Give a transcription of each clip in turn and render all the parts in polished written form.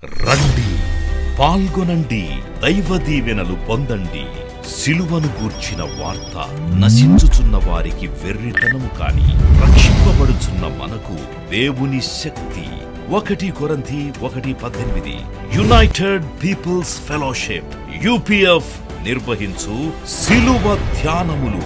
రండి, పాల్గొనండి, దైవ దీవెనలు పొందండి. సిలువను గూర్చిన వార్త నశించుచున్న వారికి వెర్రితనము కాని రక్షింపబడుచున్న మనకు దేవుని శక్తి. 1 కొరింథీ 1:18 యునైటెడ్ పీపుల్స్ ఫెలోషిప్ UPF నిర్వహించు సిలువ ధ్యానములు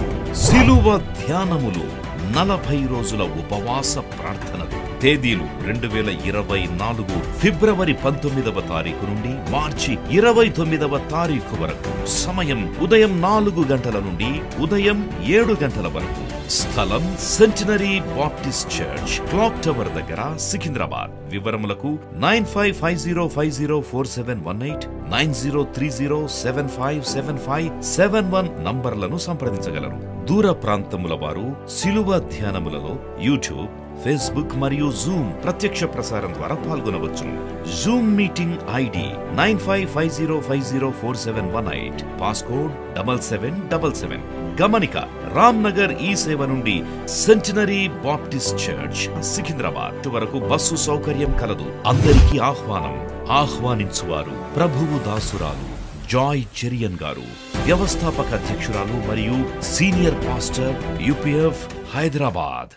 40 రోజుల ఉపవాస ప్రార్థనలు. తేదీలు 2024 ఫిబ్రవరి 19వ తారీఖు నుండి మార్చి 29వ తారీఖు వరకు. సమయం ఉదయం 4 గంటల నుండి ఉదయం 7 గంటల వరకు. స్థలం centenary Baptist church, clock tower దగ్గర, సికింద్రాబాద్. వివరములకు 9550504718 9030757571 నంబర్లను సంప్రదించగలరు. దూర ప్రాంతముల వారు సిలువ ధ్యానములలో యూట్యూబ్, ఫేస్బుక్ మరియు జూమ్ ప్రత్యక్ష ప్రసారం ద్వారా పాల్గొనవచ్చును. Zoom meeting ID 9550504718 passcode 7777. గమనిక, రామ్నగర్ ఈ సేవ నుండి సెంటినరీ బాప్టిస్ట్ చర్చ్ సికింద్రాబాద్ వరకు బస్సు సౌకర్యం కలదు. అందరికీ ఆహ్వానం. ఆహ్వానించువారు ప్రభువు దాసురాలు జాయ్ చెరియన్ గారు, వ్యవస్థాపక అధ్యక్షురాలు మరియు senior pastor UPF Hyderabad.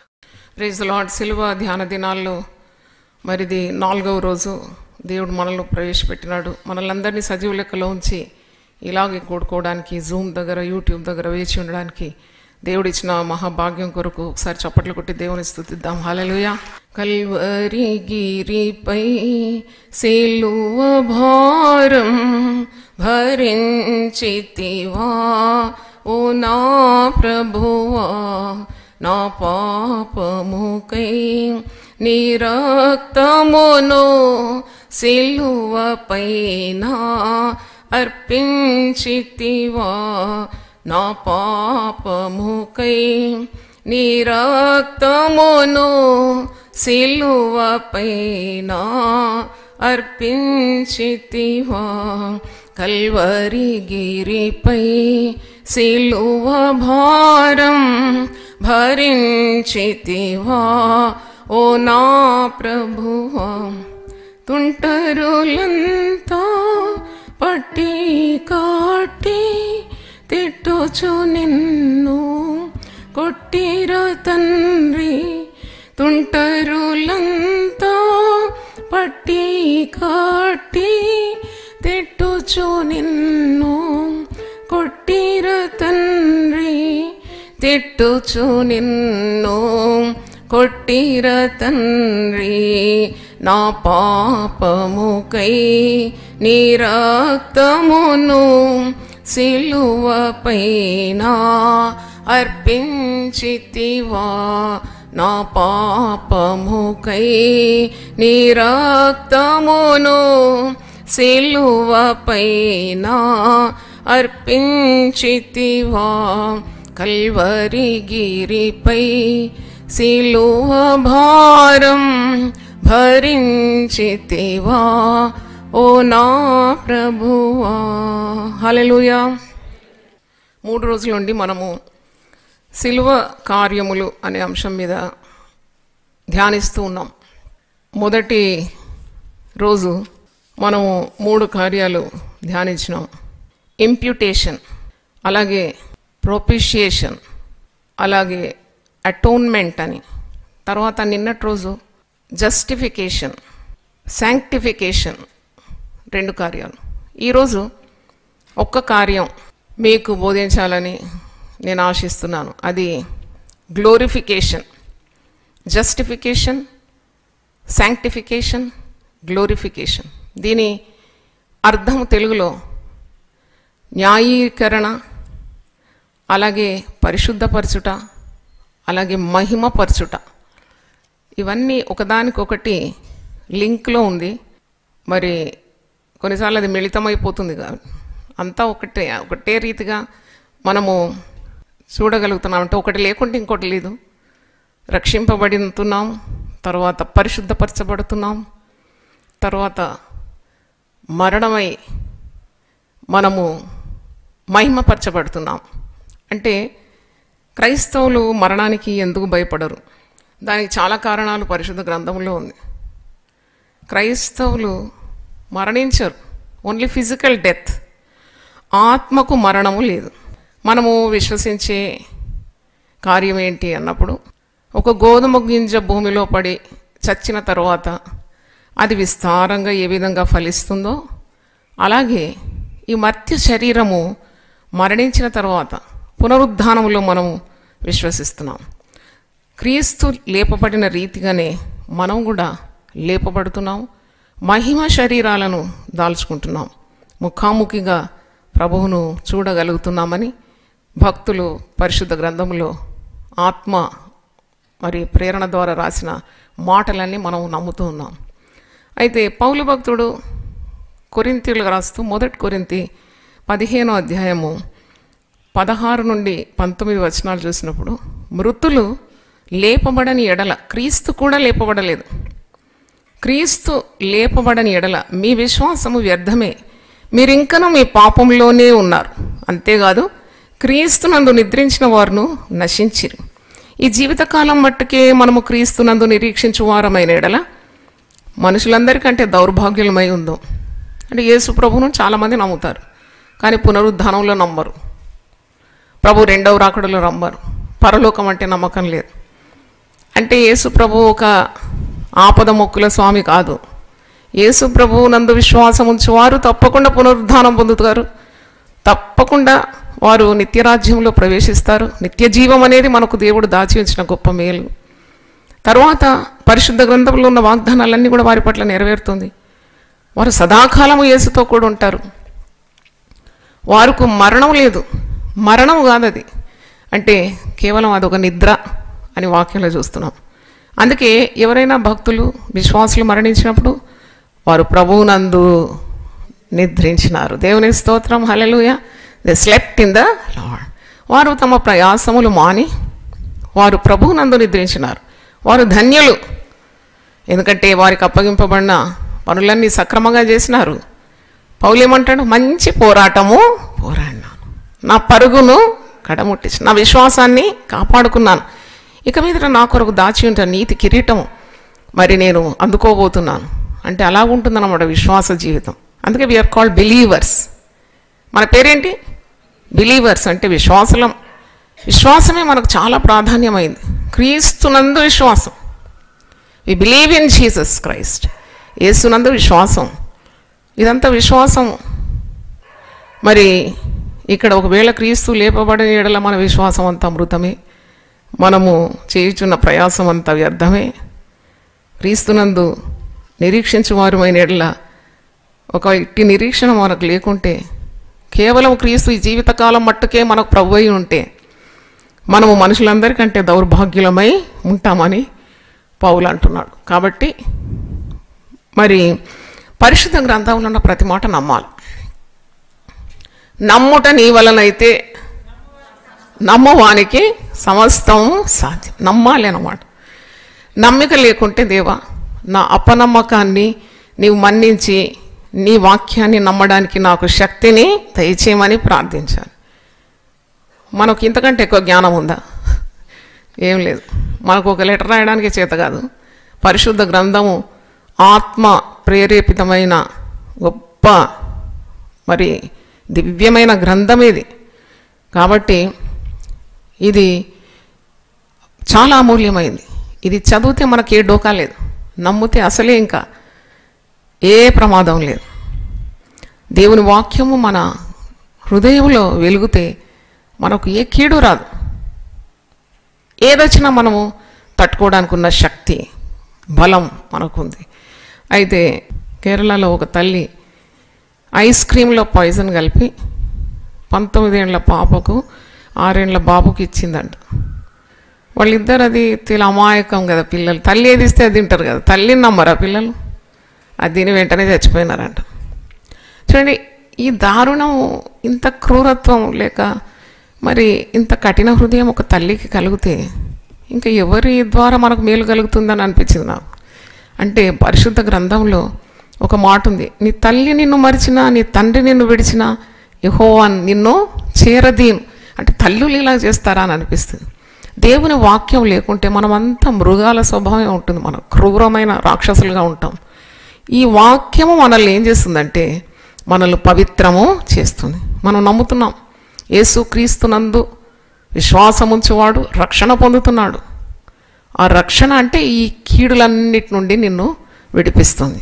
Praise the Lord. సిలువ ధ్యాన దినాల్లో మరిది 4వ రోజు దేవుడు మనలో ప్రవేశపెట్టినాడు. మనల్ని సజీవ లెక్కలో ఉంచి ఇలాగే కూడుకోవడానికి, జూమ్ దగ్గర, యూట్యూబ్ దగ్గర వేచి ఉండడానికి దేవుడు ఇచ్చిన మహాభాగ్యం కొరకు ఒకసారి చప్పట్లు కొట్టి దేవుని స్తుతిద్దాం. హల్లెలూయా. కల్వరి గిరిపై సిలువ భారం భరించితివా ఓ నా ప్రభువా, నా పాపముకై నీ రక్తమును సిలువపైన అర్పించితివా, నా పాపముకై నీ రక్తమును సిలువపైన అర్పించితివా. కల్వరి గిరిపై సిలువ భారం భరించితివా ఓ నా ప్రభువా, తుంటరులంతా పట్టి కాటి తిట్టుచు నిన్ను కొట్టిర తండ్రి, తుంటరులంతా పట్టి కాటి తిట్టుచు నిన్ను కొట్టిర తండ్రి, తిట్టుచు నిన్ను కొట్టిర తండ్రి, నా పాపముకై నీ రక్తమును సిలువపైన అర్పించితివా, నా పాపముకై నీ రక్తమును సిలువపైన అర్పించితివా. కల్వరి గిరిపై సిలువ భారం భరించితివా ఓ నా ప్రభువా. హల్లెలూయా. 3 రోజుల నుండి మనము సిలువ కార్యములు అనే అంశం మీద ధ్యానిస్తూ ఉన్నాం. మొదటి రోజు మనము 3 కార్యాలు ధ్యానించినాం. ఇంప్యూటేషన్, అలాగే ప్రొపిషియేషన్, అలాగే అటోన్మెంట్ అని. తర్వాత నిన్నటి రోజు జస్టిఫికేషన్, శాంక్టిఫికేషన్, 2 కార్యాలు. ఈరోజు ఒక్క కార్యం మీకు బోధించాలని నేను ఆశిస్తున్నాను. అది గ్లోరిఫికేషన్. Justification, sanctification, glorification. దీని అర్థం తెలుగులో న్యాయీకరణ, అలాగే పరిశుద్ధపరచుట, అలాగే మహిమపరచుట. ఇవన్నీ ఒకదానికొకటి లింక్లో ఉంది. మరి కొన్నిసార్లు అది మిళితమైపోతుంది కాదు, అంతా ఒకటే రీతిగా మనము చూడగలుగుతున్నాం. అంటే ఒకటి లేకుంటే ఇంకోటి లేదు. రక్షింపబడుతున్నాం, తర్వాత పరిశుద్ధపరచబడుతున్నాం, తర్వాత మరణమై మనము మహిమపరచబడుతున్నాం. అంటే క్రైస్తవులు మరణానికి ఎందుకు భయపడరు? దానికి చాలా కారణాలు పరిశుద్ధ గ్రంథంలో ఉంది. క్రైస్తవులు మరణించరు, ఓన్లీ ఫిజికల్ డెత్. ఆత్మకు మరణము లేదు. మనము విశ్వసించే కార్యం ఏంటి అన్నప్పుడు, ఒక గోధుమ గింజ భూమిలో పడి చచ్చిన తర్వాత అది విస్తారంగా ఏ విధంగా ఫలిస్తుందో అలాగే ఈ మర్త్య శరీరము మరణించిన తర్వాత పునరుద్ధానములో మనము విశ్వసిస్తున్నాం. క్రీస్తు లేపబడిన రీతిగానే మనం కూడా లేపబడుతున్నాం, మహిమ శరీరాలను దాల్చుకుంటున్నాం, ముఖాముఖిగా ప్రభువును చూడగలుగుతున్నామని భక్తులు పరిశుద్ధ గ్రంథంలో ఆత్మ మరి ప్రేరణ ద్వారా రాసిన మాటలన్నీ మనం నమ్ముతూ ఉన్నాం. అయితే పౌలు భక్తుడు కొరింథీయులకు రాస్తూ 1 కొరింథీ 15వ అధ్యాయము 16 నుండి 19 వచనాలు చూసినప్పుడు, మృతులు లేపబడని ఎడల, క్రీస్తు కూడా లేపబడలేదు, క్రీస్తు లేపబడని ఎడల మీ విశ్వాసము వ్యర్థమే, మీరింకనూ మీ పాపంలోనే ఉన్నారు. అంతేకాదు క్రీస్తునందు నిద్రించిన వారును నశించిరి. ఈ జీవితకాలం మట్టుకే మనము క్రీస్తునందు నిరీక్షించు వారమైన ఎడల మనుషులందరికంటే దౌర్భాగ్యులమై ఉందో. అంటే యేసు ప్రభువును చాలామంది నమ్ముతారు, కానీ పునరుద్ధానంలో నమ్మరు, ప్రభు రెండవ రాకడలో నమ్మరు, పరలోకం అంటే నమ్మకం లేదు. అంటే యేసు ప్రభు ఒక ఆపద మొక్కుల స్వామి కాదు. యేసు ప్రభువు నందు విశ్వాసం ఉంచువారు తప్పకుండా పునరుద్ధానం పొందుతారు, తప్పకుండా వారు నిత్యరాజ్యంలో ప్రవేశిస్తారు. నిత్య జీవం అనేది మనకు దేవుడు దాచి ఉంచిన గొప్ప మేలు. తర్వాత పరిశుద్ధ గ్రంథంలో ఉన్న వాగ్దానాలన్నీ కూడా వారి పట్ల నెరవేరుతుంది. వారు సదాకాలము యేసుతో కూడా ఉంటారు. వారికి మరణం లేదు, మరణం కాదు అది, అంటే కేవలం అదొక నిద్ర అని వాక్యంలో చూస్తున్నాం. అందుకే ఎవరైనా భక్తులు విశ్వాసులు మరణించినప్పుడు వారు ప్రభువునందు నిద్రించినారు. దేవుని స్తోత్రం, hallelujah. They slept in the Lord. వారు తమ ప్రయాసములు మాని వారు ప్రభువునందు నిద్రించినారు. వారు ధన్యులు, ఎందుకంటే వారికి అప్పగింపబడిన పనులన్నీ సక్రమంగా చేసినారు. పౌలు ఏమంటాడు? మంచి పోరాటము పోరాడినాను, నా పరుగును కడముట్టించి నా విశ్వాసాన్ని కాపాడుకున్నాను, ఇక మీద నా కొరకు దాచి ఉంటే నీతి కిరీటం మరి నేను అందుకోబోతున్నాను. అంటే అలా ఉంటుందన్నమాట విశ్వాస జీవితం. అందుకే వీఆర్ కాల్డ్ బిలీవర్స్. మన పేరేంటి? బిలీవర్స్. అంటే విశ్వాసం. విశ్వాసమే మనకు చాలా ప్రాధాన్యమైంది. క్రీస్తునందు విశ్వాసం. We believe in Jesus Christ. యేసునందు విశ్వాసం. ఇదంతా విశ్వాసం. మరి ఇక్కడ ఒకవేళ క్రీస్తు లేపబడిన ఎడల మన విశ్వాసం అంతా అమృతమే, మనము చేయుచున్న ప్రయాసం అంతా వ్యర్థమే. క్రీస్తునందు నిరీక్షించువారుమైన ఎడల ఒక ఇట్టి నిరీక్షణ మనకు లేకుంటే, కేవలం క్రీస్తు ఈ జీవితకాలం మట్టుకే మనకు ప్రభు అయి ఉంటే మనము మనుషులందరికంటే దౌర్భాగ్యులమై ఉంటామని పౌలు అంటున్నాడు. కాబట్టి మరి పరిశుద్ధ గ్రంథంలో ఉన్న ప్రతి మాట నమ్మాలి. నమ్ముట నీ వలనైతే నమ్మవానికి సమస్తం సాధ్యం. నమ్మాలి అన్నమాట. నమ్మిక లేకుంటే దేవా నా అపనమ్మకాన్ని నీవు మన్నించి నీ వాక్యాన్ని నమ్మడానికి నాకు శక్తిని దయచేయమని ప్రార్థించాలి. మనకు ఇంతకంటే ఎక్కువ జ్ఞానం ఉందా? ఏం లేదు. మనకు ఒక లెటర్ రాయడానికి చేత కాదు. పరిశుద్ధ గ్రంథము ఆత్మ ప్రేరేపితమైన గొప్ప మరి దివ్యమైన గ్రంథం ఇది. కాబట్టి ఇది చాలా అమూల్యమైంది. ఇది చదివితే మనకి ఏ డోకా లేదు, నమ్మితే అసలే ఇంకా ఏ ప్రమాదం లేదు. దేవుని వాక్యము మన హృదయంలో వెలుగుతే మనకు ఏ కీడు రాదు. ఏదొచ్చినా మనము తట్టుకోవడానికి ఉన్న శక్తి, బలం మనకుంది. అయితే కేరళలో ఒక తల్లి ఐస్ క్రీమ్లో పాయిజన్ కలిపి 19 ఏళ్ల పాపకు 6 ఏళ్ల బాబుకి ఇచ్చిందంట. వాళ్ళిద్దరు అది అమాయకం కదా పిల్లలు. తల్లి ఏది ఇస్తే అది తింటారు కదా. తల్లిని నమ్మరా పిల్లలు? అది తిని వెంటనే చచ్చిపోయినారంట. చూడండి, ఈ దారుణం, ఇంత క్రూరత్వం లేక మరి ఇంత కఠిన హృదయం ఒక తల్లికి కలిగితే ఇంకా ఎవరి ద్వారా మనకు మేలు కలుగుతుందని అనిపించింది నాకు. అంటే పరిశుద్ధ గ్రంథంలో ఒక మాట ఉంది, నీ తల్లి నిన్ను మరిచినా నీ తండ్రి నిన్ను విడిచినా యెహోవా నిన్ను చేరదీను. అంటే తల్లులు ఇలా చేస్తారా అని అనిపిస్తుంది. దేవుని వాక్యం లేకుంటే మనమంతా మృగాల స్వభావం ఉంటుంది. మనం క్రూరమైన రాక్షసులుగా ఉంటాం. ఈ వాక్యము మనల్ని ఏం చేస్తుందంటే మనల్ని పవిత్రము చేస్తుంది. మనం నమ్ముతున్నాం యేసుక్రీస్తునందు విశ్వాసముంచువాడు రక్షణ పొందుతున్నాడు. ఆ రక్షణ అంటే ఈ కీడులన్నిటి నుండి నిన్ను విడిపిస్తుంది.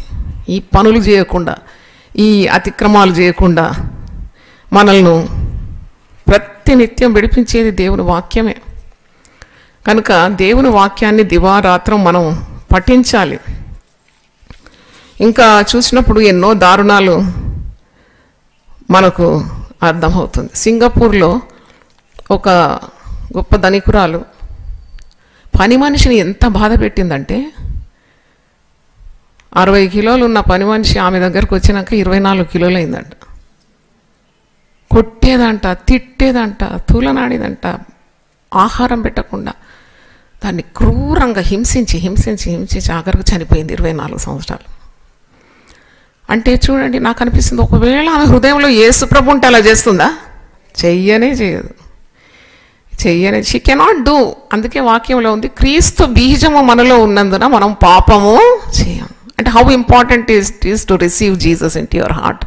ఈ పనులు చేయకుండా, ఈ అతిక్రమాలు చేయకుండా మనల్ని ప్రతినిత్యం విడిపించేది దేవుని వాక్యమే. కనుక దేవుని వాక్యాన్ని దివారాత్రం మనం పఠించాలి. ఇంకా చూసినప్పుడు ఎన్నో దారుణాలు మనకు అర్థమవుతుంది. సింగపూర్లో ఒక గొప్ప ధనికురాలు పని మనిషిని ఎంత బాధ పెట్టిందంటే 60 కిలోలు ఉన్న పని మనిషి ఆమె దగ్గరకు వచ్చినాక 24 కిలోలు అయిందంట. కొట్టేదంట, తిట్టేదంట, తూలనాడేదంట, ఆహారం పెట్టకుండా దాన్ని క్రూరంగా హింసించి ఆఖరికి చనిపోయింది 24 సంవత్సరాలు. అంటే చూడండి, నాకు అనిపిస్తుంది ఒకవేళ ఆమె హృదయంలో యేసు ప్రభు ఉంటే అలా చేస్తుందా? చెయ్యనే చేయదు. She cannot do. అందుకే వాక్యంలో ఉంది, క్రీస్తు బీజము మనలో ఉన్నందున మనం పాపము చేయం. అంటే how important is to receive Jesus in to your heart.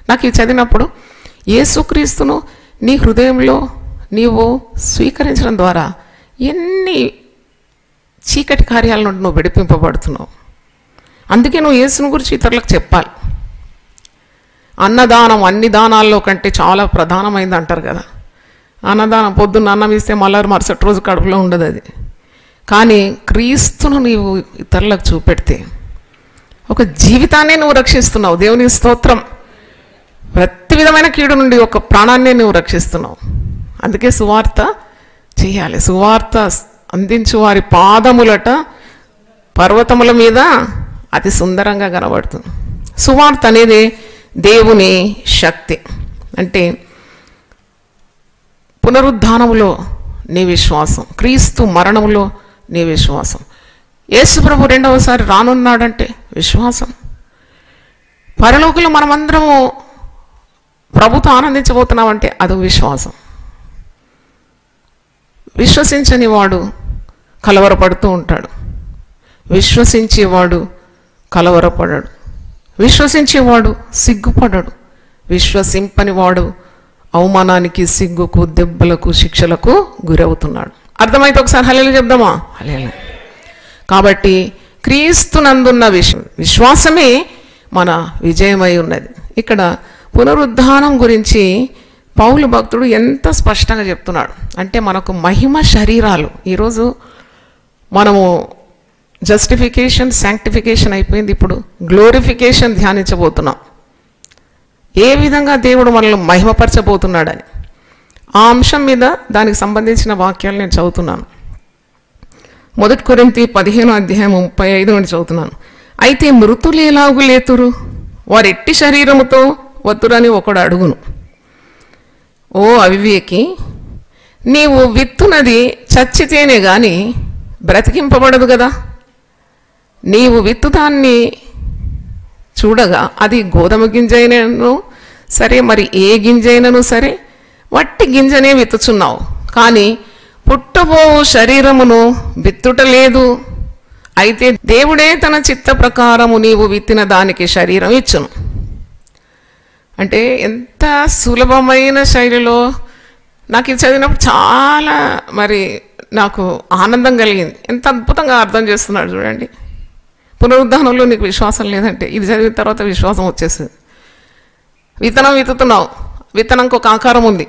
నాకు ఇది చదివినప్పుడు యేసుక్రీస్తును నీ హృదయంలో నీవు స్వీకరించడం ద్వారా ఎన్ని చీకటి కార్యాల నుండి నువ్వు విడిపింపబడుతున్నావు. అందుకే నువ్వు యేసుని గురించి ఇతరులకు చెప్పాలి. అన్నదానం అన్ని దానాల్లో కంటే చాలా ప్రధానమైంది అంటారు కదా. అన్నదానం పొద్దున్న అన్నం ఇస్తే మరుసటి రోజు కడుపులో ఉండదు అది. కానీ క్రీస్తును నీవు ఇతరులకు చూపెడితే ఒక జీవితాన్నే నువ్వు రక్షిస్తున్నావు. దేవుని స్తోత్రం. ప్రతి విధమైన కీడు నుండి ఒక ప్రాణాన్నే నువ్వు రక్షిస్తున్నావు. అందుకే సువార్త చేయాలి. సువార్త అందించు వారి పాదములట పర్వతముల మీద అతి సుందరంగా కనబడుతుంది. సువార్త అనేది దేవుని శక్తి. అంటే పునరుద్ధానములో నీ విశ్వాసం, క్రీస్తు మరణములో నీ విశ్వాసం, యేసు ప్రభు రెండవసారి రానున్నాడంటే విశ్వాసం. పరలోకంలో మనమందరము ప్రభుతో ఆనందించబోతున్నామంటే అది విశ్వాసం. విశ్వసించని వాడు కలవరపడుతూ ఉంటాడు, విశ్వసించేవాడు కలవరపడడు, విశ్వసించేవాడు సిగ్గుపడడు, విశ్వసింపని వాడు అవమానానికి, సిగ్గుకు, దెబ్బలకు, శిక్షలకు గురవుతున్నాడు. అర్థమైతే ఒకసారి హల్లెలూయా చెప్దామా? హల్లెలూయా. కాబట్టి క్రీస్తునందున్న విశ్వాసమే మన విజయమై ఉన్నది. ఇక్కడ పునరుద్ధానం గురించి పౌలు భక్తుడు ఎంత స్పష్టంగా చెప్తున్నాడు అంటే మనకు మహిమ శరీరాలు. ఈరోజు మనము జస్టిఫికేషన్, శాంక్టిఫికేషన్ అయిపోయింది. ఇప్పుడు గ్లోరిఫికేషన్ ధ్యానించబోతున్నాం. ఏ విధంగా దేవుడు మనల్ని మహిమపరచబోతున్నాడని ఆ అంశం మీద దానికి సంబంధించిన వాక్యాలు నేను చదువుతున్నాను. 1 కొరింథీ 15:35 నుండి చదువుతున్నాను. అయితే మృతులు ఎలాగు లేతురు, వారు ఎట్టి శరీరముతో వత్తురని ఒకడు అడుగును. ఓ అవివేకి, నీవు విత్తునది చచ్చితేనే గాని బ్రతికింపబడదు కదా. నీవు విత్తుదాన్ని చూడగా అది గోధుమ గింజైనను సరే, మరి ఏ గింజైనను సరే, వట్టి గింజనే విత్తుచున్నావు, కానీ పుట్టబోవు శరీరమును విత్తుటలేదు. అయితే దేవుడే తన చిత్త ప్రకారము నీవు విత్తిన దానికి శరీరం ఇచ్చును. అంటే ఎంత సులభమైన శైలిలో నాకు ఇది చదివినప్పుడు చాలా నాకు ఆనందం కలిగింది. ఎంత అద్భుతంగా అర్థం చేస్తున్నాడు చూడండి. పునరుద్ధానంలో నీకు విశ్వాసం లేదంటే ఇది చదివిన తర్వాత విశ్వాసం వచ్చేస్తుంది. విత్తనం విత్తుతున్నావు, విత్తనంకి ఒక ఆకారం ఉంది,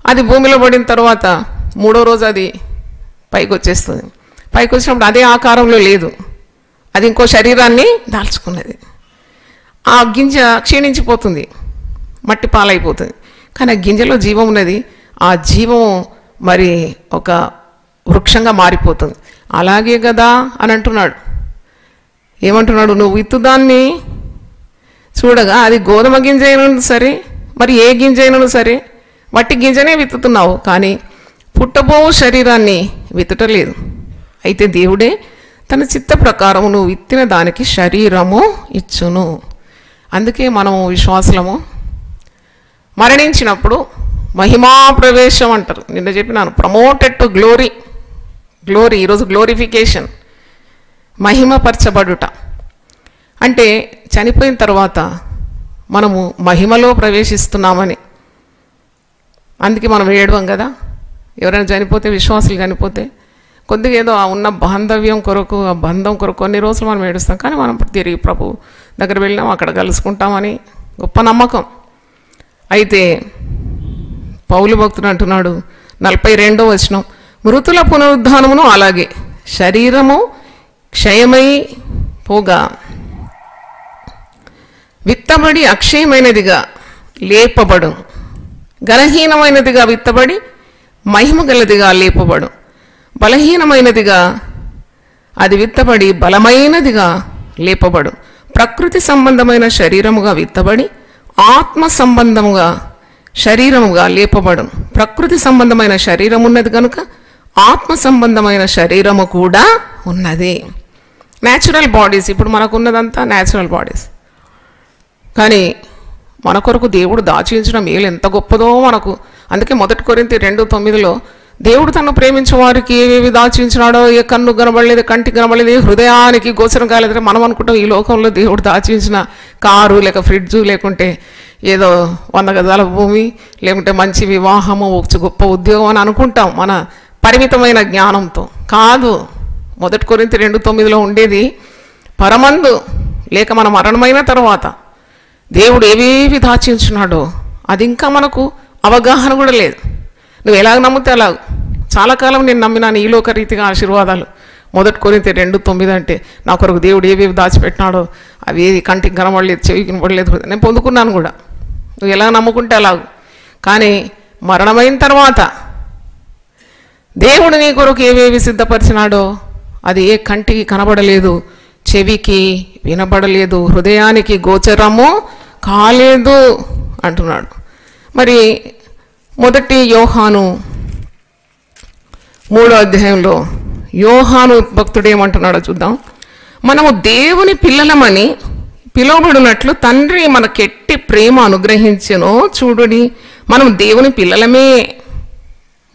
అది భూమిలో పడిన తర్వాత 3వ రోజు అది పైకి వచ్చేస్తుంది. పైకి వచ్చినప్పుడు అదే ఆకారంలో లేదు, అది ఇంకో శరీరాన్ని దాల్చుకున్నది. ఆ గింజ క్షీణించిపోతుంది, మట్టి పాలైపోతుంది. కానీ ఆ గింజలో జీవం ఉన్నది. ఆ జీవం ఒక వృక్షంగా మారిపోతుంది. అలాగే కదా అని అంటున్నాడు. ఏమంటున్నాడు? నువ్వు విత్తుదాన్ని చూడగా అది గోధుమ గింజ అయినను సరే, మరి ఏ గింజ అయినను సరే, వట్టి గింజనే విత్తుతున్నావు, కానీ పుట్టబోవు శరీరాన్ని విత్తటలేదు. అయితే దేవుడే తన చిత్త ప్రకారము నువ్వు విత్తిన దానికి శరీరము ఇచ్చును. అందుకే మనము విశ్వాసము మరణించినప్పుడు మహిమా ప్రవేశం అంటారు. నిన్న చెప్పినాను, ప్రమోటెడ్ టు గ్లోరీ. ఈరోజు గ్లోరిఫికేషన్, మహిమపరచబడుట. అంటే చనిపోయిన తర్వాత మనము మహిమలో ప్రవేశిస్తున్నామని. అందుకే మనం ఏడవం కదా, ఎవరైనా చనిపోతే, విశ్వాసులు చనిపోతే కొద్దిగా ఏదో ఆ ఉన్న బాంధవ్యం కొరకు, ఆ బంధం కొరకు కొన్ని రోజులు మనం ఏడుస్తాం. కానీ మనం తిరిగి ప్రభు దగ్గర వెళ్ళినాం, అక్కడ కలుసుకుంటామని గొప్ప నమ్మకం. అయితే పౌలు భక్తుడు అంటున్నాడు 42వ వచనం, మృతుల పునరుద్ధానమును అలాగే శరీరము క్షయమై పోగా విత్తబడి అక్షయమైనదిగా లేపబడు, ఘనహీనమైనదిగా విత్తబడి మహిమ గలదిగా లేపబడు, బలహీనమైనదిగా అది విత్తబడి బలమైనదిగా లేపబడు, ప్రకృతి సంబంధమైన శరీరముగా విత్తబడి ఆత్మ సంబంధముగా శరీరముగా లేపబడు. ప్రకృతి సంబంధమైన శరీరం ఉన్నది కనుక ఆత్మ సంబంధమైన శరీరము కూడా ఉన్నది. న్యాచురల్ బాడీస్, ఇప్పుడు మనకు ఉన్నదంతా న్యాచురల్ బాడీస్. కానీ మన కొరకు దేవుడు దాచించిన మేలు ఎంత గొప్పదో మనకు. అందుకే 1 కొరింథీ 2:9 దేవుడు తను ప్రేమించే వారికి ఏవేవి దాచించినాడో ఏ కన్ను కనబడలేదు, కంటికి కనబడలేదు, హృదయానికి గోచరం కాలేదంటే మనం అనుకుంటాం ఈ లోకంలో దేవుడు దాచించిన కారు లేక ఫ్రిడ్జు, లేకుంటే ఏదో 100 గజాల భూమి, లేకుంటే మంచి వివాహము, గొప్ప ఉద్యోగం అని అనుకుంటాం మన పరిమితమైన జ్ఞానంతో. కాదు, 1 కొరింథీ 2:9 ఉండేది పరమందు లేక మన మరణమైన తర్వాత దేవుడు ఏవేవి దాచించున్నాడో అది ఇంకా మనకు అవగాహన కూడా లేదు. నువ్వు ఎలాగ నమ్మితే అలాగ. చాలా కాలం నేను నమ్మినాను ఈ లోక రీతిగా ఆశీర్వాదాలు. 1 కొరింథీ 2:9 అంటే నా కొరకు దేవుడు ఏవేవి దాచిపెట్టినాడో అవి ఏది కంటికి కనబడలేదు, చెవికి కనబడలేదు, నేను పొందుకున్నాను కూడా. నువ్వు ఎలా నమ్ముకుంటే అలాగూ. కానీ మరణమైన తర్వాత దేవుడు నీ కొరకు ఏవేవి సిద్ధపరిచినాడో అది ఏ కంటికి కనబడలేదు, చెవికి వినబడలేదు, హృదయానికి గోచరము కాలేదు అంటున్నాడు. మరి 1 యోహాను 3వ అధ్యాయంలో యోహాను భక్తుడు ఏమంటున్నాడో చూద్దాం. మనము దేవుని పిల్లలమని పిలువబడినట్లు తండ్రి మనకెట్టి ప్రేమ అనుగ్రహించెనో చూడుడి. మనం దేవుని పిల్లలమే.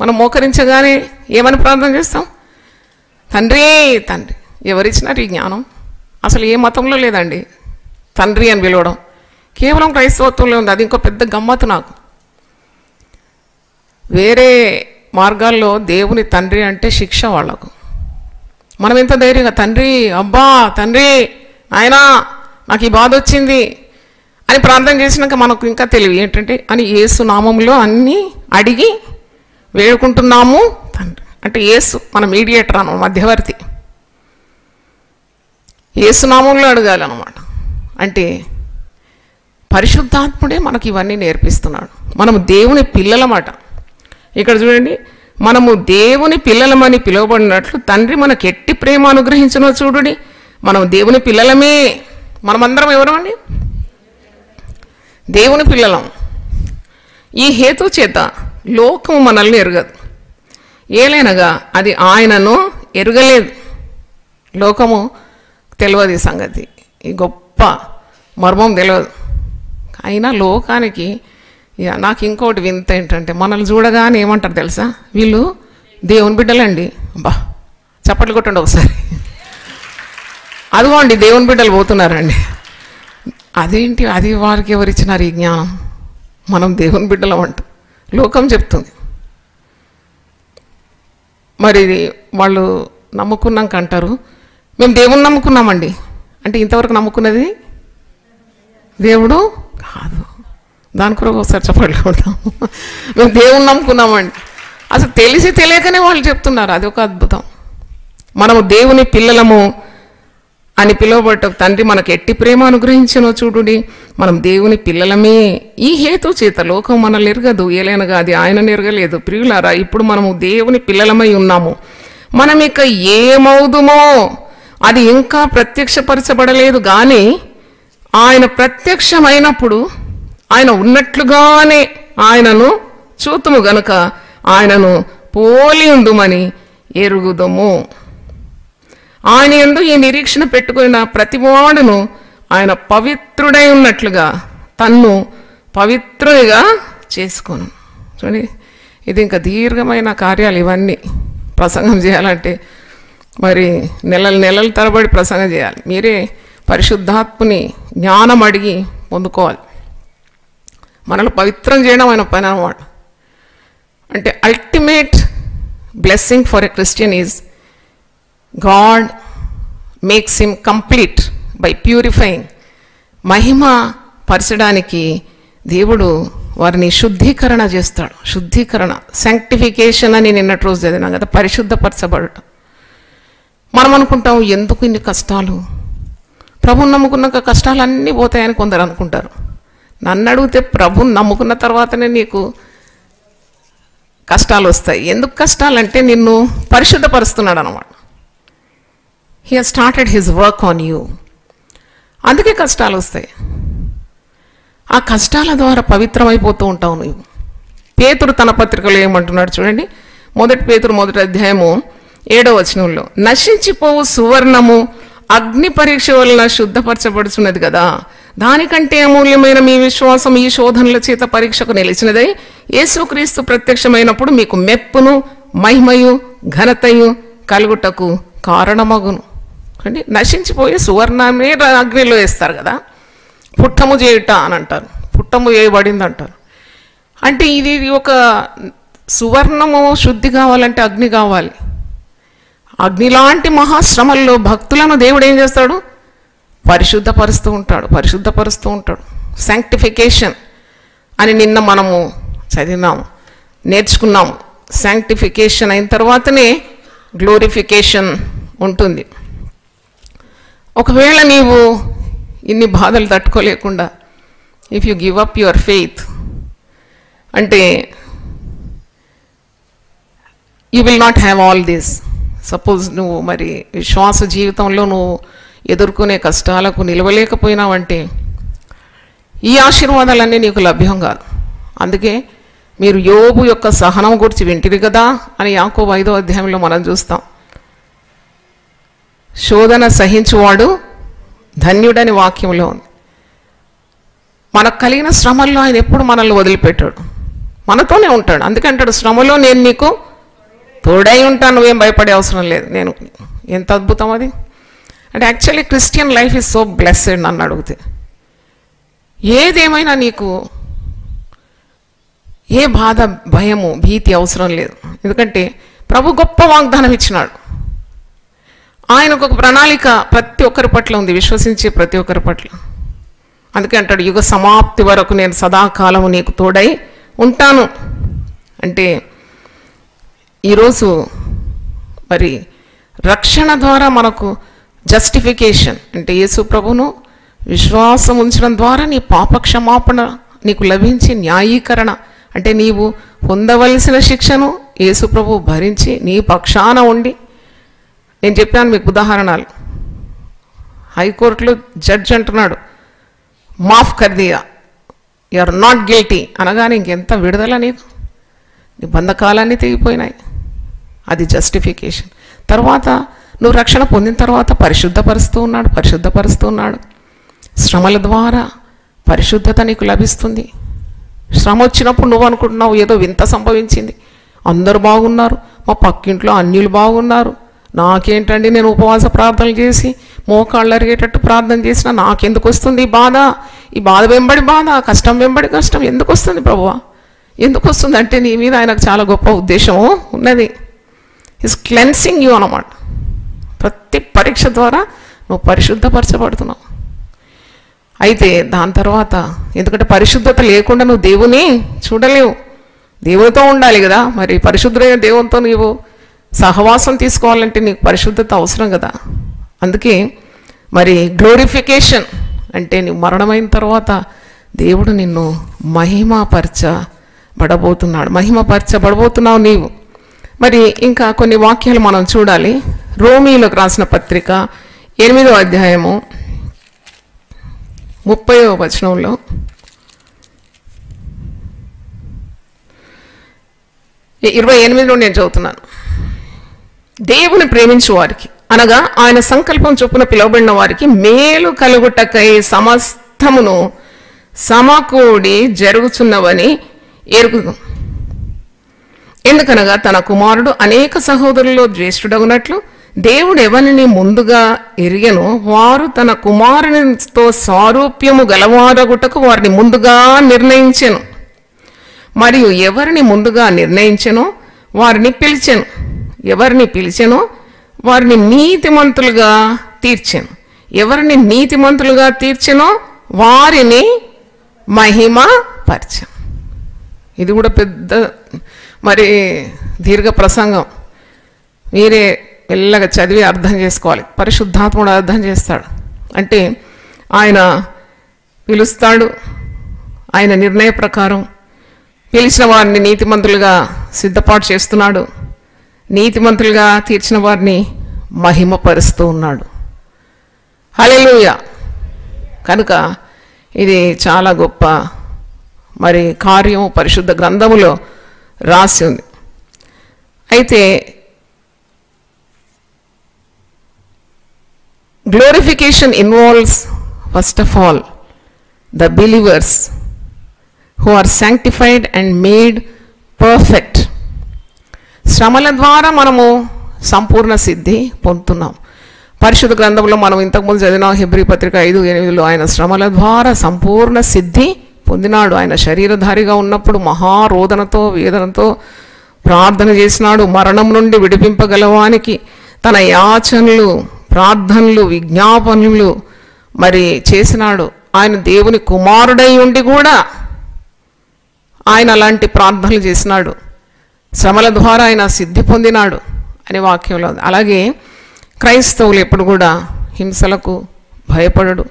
మనం మోకరించగానే ఏమని ప్రార్థన చేస్తాం? తండ్రి తండ్రి. ఎవరిచ్చినారు ఈ జ్ఞానం? అసలు ఏ మతంలో లేదండి తండ్రి అని పిలవడం. కేవలం క్రైస్తవత్వంలో ఉంది. అది ఇంకో పెద్ద గమ్మత్తు నాకు. వేరే మార్గాల్లో దేవుని తండ్రి అంటే శిక్ష వాళ్లకు. మనం ఎంత ధైర్యంగా తండ్రి, అబ్బా తండ్రి, ఆయనా నాకు ఈ బాధ వచ్చింది అని ప్రార్థన చేసినాక మనకు ఇంకా తెలివి ఏంటంటే అని యేసు నామంలో అన్నీ అడిగి వేడుకుంటున్నాము తండ్రి. అంటే యేసు మన మీడియేటర్ అన్నమాట, మధ్యవర్తి. యేసు నామంలో అడగాలన్నమాట. అంటే పరిశుద్ధాత్ముడే మనకి ఇవన్నీ నేర్పిస్తున్నాడు. మనము దేవుని పిల్లలమాట. ఇక్కడ చూడండి, మనము దేవుని పిల్లలమని పిలువబడినట్లు తండ్రి మనకు ఎట్టి ప్రేమ అనుగ్రహించునో చూడుడి. మనం దేవుని పిల్లలమే. మనమందరం ఎవరమండి? దేవుని పిల్లలం. ఈ హేతు చేత లోకము మనల్ని ఎరగదు, ఏలైనగా అది ఆయనను ఎరగలేదు. లోకము తెలియదు ఈ సంగతి, ఈ గొప్ప మర్మం తెలియదు. అయినా లోకానికి నాకు ఇంకోటి వింత ఏంటంటే మనల్ని చూడగానే ఏమంటారు తెలుసా? వీళ్ళు దేవుని బిడ్డలండి. అబ్బా చప్పట్లు కొట్టండి ఒకసారి. అదిగోండి దేవుని బిడ్డలు పోతున్నారండి. అదేంటి, అది వారికి ఎవరిచ్చినారు ఈ జ్ఞానం? మనం దేవుని బిడ్డలం అంట లోకం చెప్తుంది. మరి వాళ్ళు నమ్ముకున్నాక అంటారు మేము దేవుని నమ్ముకున్నామండి. అంటే ఇంతవరకు నమ్ముకున్నది దేవుడు కాదు. దాని కొరకు ఒకసారి చప్పట్లు కొడతాము. మేము దేవుని నమ్ముకున్నామండి. అసలు తెలిసి తెలియకనే వాళ్ళు చెప్తున్నారు. అది ఒక అద్భుతం. మనము దేవుని పిల్లలము అని పిలువబట్ట తండ్రి మనకు ఎట్టి ప్రేమ అనుగ్రహించనో చూడుడి. మనం దేవుని పిల్లలమే. ఈ హేతు చేత లోకం మనల్ని ఎరగదు, ఏలైనగా అది ఆయనను ఎరగలేదు. ప్రియులారా, ఇప్పుడు మనము దేవుని పిల్లలమై ఉన్నాము. మనం ఇక ఏమవుదుమో అది ఇంకా ప్రత్యక్షపరచబడలేదు. కానీ ఆయన ప్రత్యక్షమైనప్పుడు ఆయన ఉన్నట్లుగానే ఆయనను చూతుము గనుక ఆయనను పోలి ఉందుమని ఎరుగుదము. ఆయన యందు ఈ నిరీక్షణ పెట్టుకున్న ప్రతివాడును ఆయన పవిత్రుడై ఉన్నట్లుగా తన్ను పవిత్రునిగా చేసుకోను. చూడండి, ఇది ఇంకా దీర్ఘమైన కార్యాలు. ఇవన్నీ ప్రసంగం చేయాలంటే మరి నెలలు తరబడి ప్రసంగం చేయాలి. మీరే పరిశుద్ధాత్మని జ్ఞానం అడిగి పొందుకోవాలి. మనల్ని పవిత్రం చేయడం ఆయన పని అన్నమాట. అంటే ultimate blessing for a Christian is God makes him complete by purifying. మహిమ పరచడానికి దేవుడు వారిని శుద్ధీకరణ చేస్తాడు. శుద్ధీకరణ, శాంక్టిఫికేషన్ అని నిన్నటి రోజు చదివినాం కదా, పరిశుద్ధపరచబడటం. మనం అనుకుంటాం ఎందుకు ఇన్ని కష్టాలు, ప్రభుని నమ్ముకున్నాక కష్టాలు అన్నీ పోతాయని కొందరు అనుకుంటారు. నన్ను అడిగితే ప్రభుని నమ్ముకున్న తర్వాతనే నీకు కష్టాలు వస్తాయి. ఎందుకు కష్టాలంటే నిన్ను పరిశుద్ధపరుస్తున్నాడు అన్నమాట. He has started his work on you. అందుకే కష్టాలు వస్తాయి. ఆ కష్టాల ద్వారా పవిత్రమైపోతూ ఉంటావు నువ్వు. పేతురు తన పత్రికలో ఏమంటున్నాడు చూడండి, 1 పేతురు 1వ అధ్యాయము 7వ వచనంలో, నశించిపోవు సువర్ణము అగ్ని పరీక్ష వలన శుద్ధపరచబడుచున్నది కదా, దానికంటే అమూల్యమైన మీ విశ్వాసం ఈ శోధనల చేత పరీక్షకు నిలిచినదై యేసుక్రీస్తు ప్రత్యక్షమైనప్పుడు మీకు మెప్పును మహిమయు ఘనతయు కలుగుటకు కారణమగును. అంటే నశించిపోయి సువర్ణమే అగ్నిలో వేస్తారు కదా, పుట్టము చేయుట అని అంటారు, పుట్టము చేయబడింది అంటారు. అంటే ఇది ఒక సువర్ణము శుద్ధి కావాలంటే అగ్ని కావాలి. అగ్ని లాంటి మహాశ్రమల్లో భక్తులను దేవుడు ఏం చేస్తాడు? పరిశుద్ధపరుస్తూ ఉంటాడు. శాంక్టిఫికేషన్ అని నిన్న మనము చదివినాము, నేర్చుకున్నాము. శాంక్టిఫికేషన్ అయిన తర్వాతనే గ్లోరిఫికేషన్ ఉంటుంది. ఒకవేళ నీవు ఇన్ని బాధలు తట్టుకోలేకుండా if you give up your faith అంటే you will not have all this. Suppose నువ్వు మరి విశ్వాస జీవితంలో నువ్వు ఎదుర్కొనే కష్టాలకు నిలవలేకపోయినావంటే ఈ ఆశీర్వాదాలన్నీ నీకు లభ్యం కాదు. అందుకే మీరు యోబు యొక్క సహనం గురించి వింటిరి కదా అని యాకోబు 5వ అధ్యాయంలో మనం చూస్తాం. శోధన సహించువాడు ధన్యుడని వాక్యంలో ఉంది. మనకు కలిగిన శ్రమల్లో ఆయన ఎప్పుడు మనల్ని వదిలిపెట్టాడు, మనతోనే ఉంటాడు. అందుకంటాడు శ్రమలో నేను నీకు తోడై ఉంటాను, నువ్వేం భయపడే అవసరం లేదు. నేను ఎంత అద్భుతం అది. అంటే actually Christian life is so blessed. నన్ను అడిగితే ఏదేమైనా నీకు ఏ బాధ భయము భీతి అవసరం లేదు. ఎందుకంటే ప్రభు గొప్ప వాగ్దానం ఇచ్చినాడు. ఆయనకు ఒక ప్రణాళిక ప్రతి ఒక్కరి పట్ల ఉంది, విశ్వసించే ప్రతి ఒక్కరి పట్ల. అందుకే అంటాడు యుగ సమాప్తి వరకు నేను సదాకాలము నీకు తోడై ఉంటాను. అంటే ఈరోజు మరి రక్షణ ద్వారా మనకు జస్టిఫికేషన్ అంటే యేసు ప్రభును విశ్వాసం ఉంచడం ద్వారా నీ పాపక్షమాపణ నీకు లభించి న్యాయీకరణ అంటే నీవు పొందవలసిన శిక్షను యేసు ప్రభు భరించి నీ పక్షాన ఉండి, నేను చెప్పాను మీకు ఉదాహరణలు. హైకోర్టులో జడ్జ్ అంటున్నాడు మాఫ్ కర్దియా, యు ఆర్ నాట్ గిల్టీ అనగానే ఇంకెంత విడుదల నీకు, నీ బంధకాలన్నీ తెగిపోయినాయి. అది జస్టిఫికేషన్. తర్వాత నువ్వు రక్షణ పొందిన తర్వాత పరిశుద్ధపరుస్తూ ఉన్నాడు. శ్రమల ద్వారా పరిశుద్ధత నీకు లభిస్తుంది. శ్రమ వచ్చినప్పుడు నువ్వు అనుకుంటున్నావు ఏదో వింత సంభవించింది, అందరూ బాగున్నారు, మా పక్కింట్లో అన్యులు బాగున్నారు, నాకేంటండి నేను ఉపవాస ప్రార్థనలు చేసి మోకాళ్ళు అరిగేటట్టు ప్రార్థన చేసినా నాకెందుకు వస్తుంది ఈ బాధ వెంబడి బాధ, కష్టం వెంబడి కష్టం ఎందుకు వస్తుంది ప్రభువా? ఎందుకు వస్తుంది అంటే నీ మీద ఆయనకు చాలా గొప్ప ఉద్దేశము ఉన్నది. ఈజ్ క్లెన్సింగ్ యూ అన్నమాట. ప్రతి పరీక్ష ద్వారా నువ్వు పరిశుద్ధపరచబడుతున్నావు. అయితే దాని తర్వాత ఎందుకంటే పరిశుద్ధత లేకుండా నువ్వు దేవుని చూడలేవు, దేవునితో ఉండాలి కదా. మరి పరిశుద్ధమైన దేవునితో నీవు సహవాసం తీసుకోవాలంటే నీకు పరిశుద్ధత అవసరం కదా. అందుకే మరి గ్లోరిఫికేషన్ అంటే నువ్వు మరణమైన తర్వాత దేవుడు నిన్ను మహిమపరచబడబోతున్నావు నీవు. మరి ఇంకా కొన్ని వాక్యాలు మనం చూడాలి. రోమీలకు రాసిన పత్రిక 8వ అధ్యాయము 30వ వచనంలో ఈ 28లో నేను చదువుతున్నాను. దేవుని ప్రేమించు వారికి అనగా ఆయన సంకల్పం చొప్పున పిలువబడిన వారికి మేలు కలుగుటకై సమస్తమును సమకూడి జరుగుచున్నవని ఎరుగు. ఎందుకనగా తన కుమారుడు అనేక సహోదరుల్లో జ్యేష్ఠుడగునట్లు దేవుడు ఎవరిని ముందుగా ఎరిగెనో వారు తన కుమారునితో సారూప్యము గలవారగుటకు వారిని ముందుగా నిర్ణయించెను. మరియు ఎవరిని ముందుగా నిర్ణయించెనో వారిని పిలిచెను. ఎవరిని పిలిచెనో వారిని నీతిమంతులుగా తీర్చెను. ఎవరిని నీతిమంతులుగా తీర్చెనో వారిని మహిమ పరిచయం. ఇది కూడా పెద్ద మరి దీర్ఘ ప్రసంగం. మీరే మెల్లగా చదివి అర్థం చేసుకోవాలి. పరిశుద్ధాత్ముడు అర్థం చేస్తాడు. అంటే ఆయన పిలుస్తాడు, ఆయన నిర్ణయ ప్రకారం పిలిచిన వారిని నీతిమంతులుగా సిద్ధపాటు చేస్తున్నాడు. నీతిమంతులుగా తీర్చిన వారిని మహిమపరుస్తూ ఉన్నాడు. హల్లెలూయా. కనుక ఇది చాలా గొప్ప మరి కార్యం పరిశుద్ధ గ్రంథములో రాసి ఉంది. అయితే glorification involves first of all the believers who are sanctified and made perfect. శ్రమల ద్వారా మనము సంపూర్ణ సిద్ధి పొందుతున్నాం. పరిశుద్ధ గ్రంథంలో మనం ఇంతకుముందు చదివిన హెబ్రీ పత్రిక 5:8 ఆయన శ్రమల ద్వారా సంపూర్ణ సిద్ధి పొందినాడు. ఆయన శరీరధారిగా ఉన్నప్పుడు మహారోదనతో వేదనతో ప్రార్థన చేసినాడు. మరణం నుండి విడిపింపగలవానికి తన యాచనలు ప్రార్థనలు విజ్ఞాపనలు మరి చేసినాడు. ఆయన దేవుని కుమారుడై ఉండి కూడా ఆయన అలాంటి ప్రార్థనలు చేసినాడు. శ్రమల ద్వారా ఆయన సిద్ధి పొందినాడు అనే వాక్యంలో. అలాగే క్రైస్తవులు ఎప్పుడు కూడా హింసలకు భయపడడు,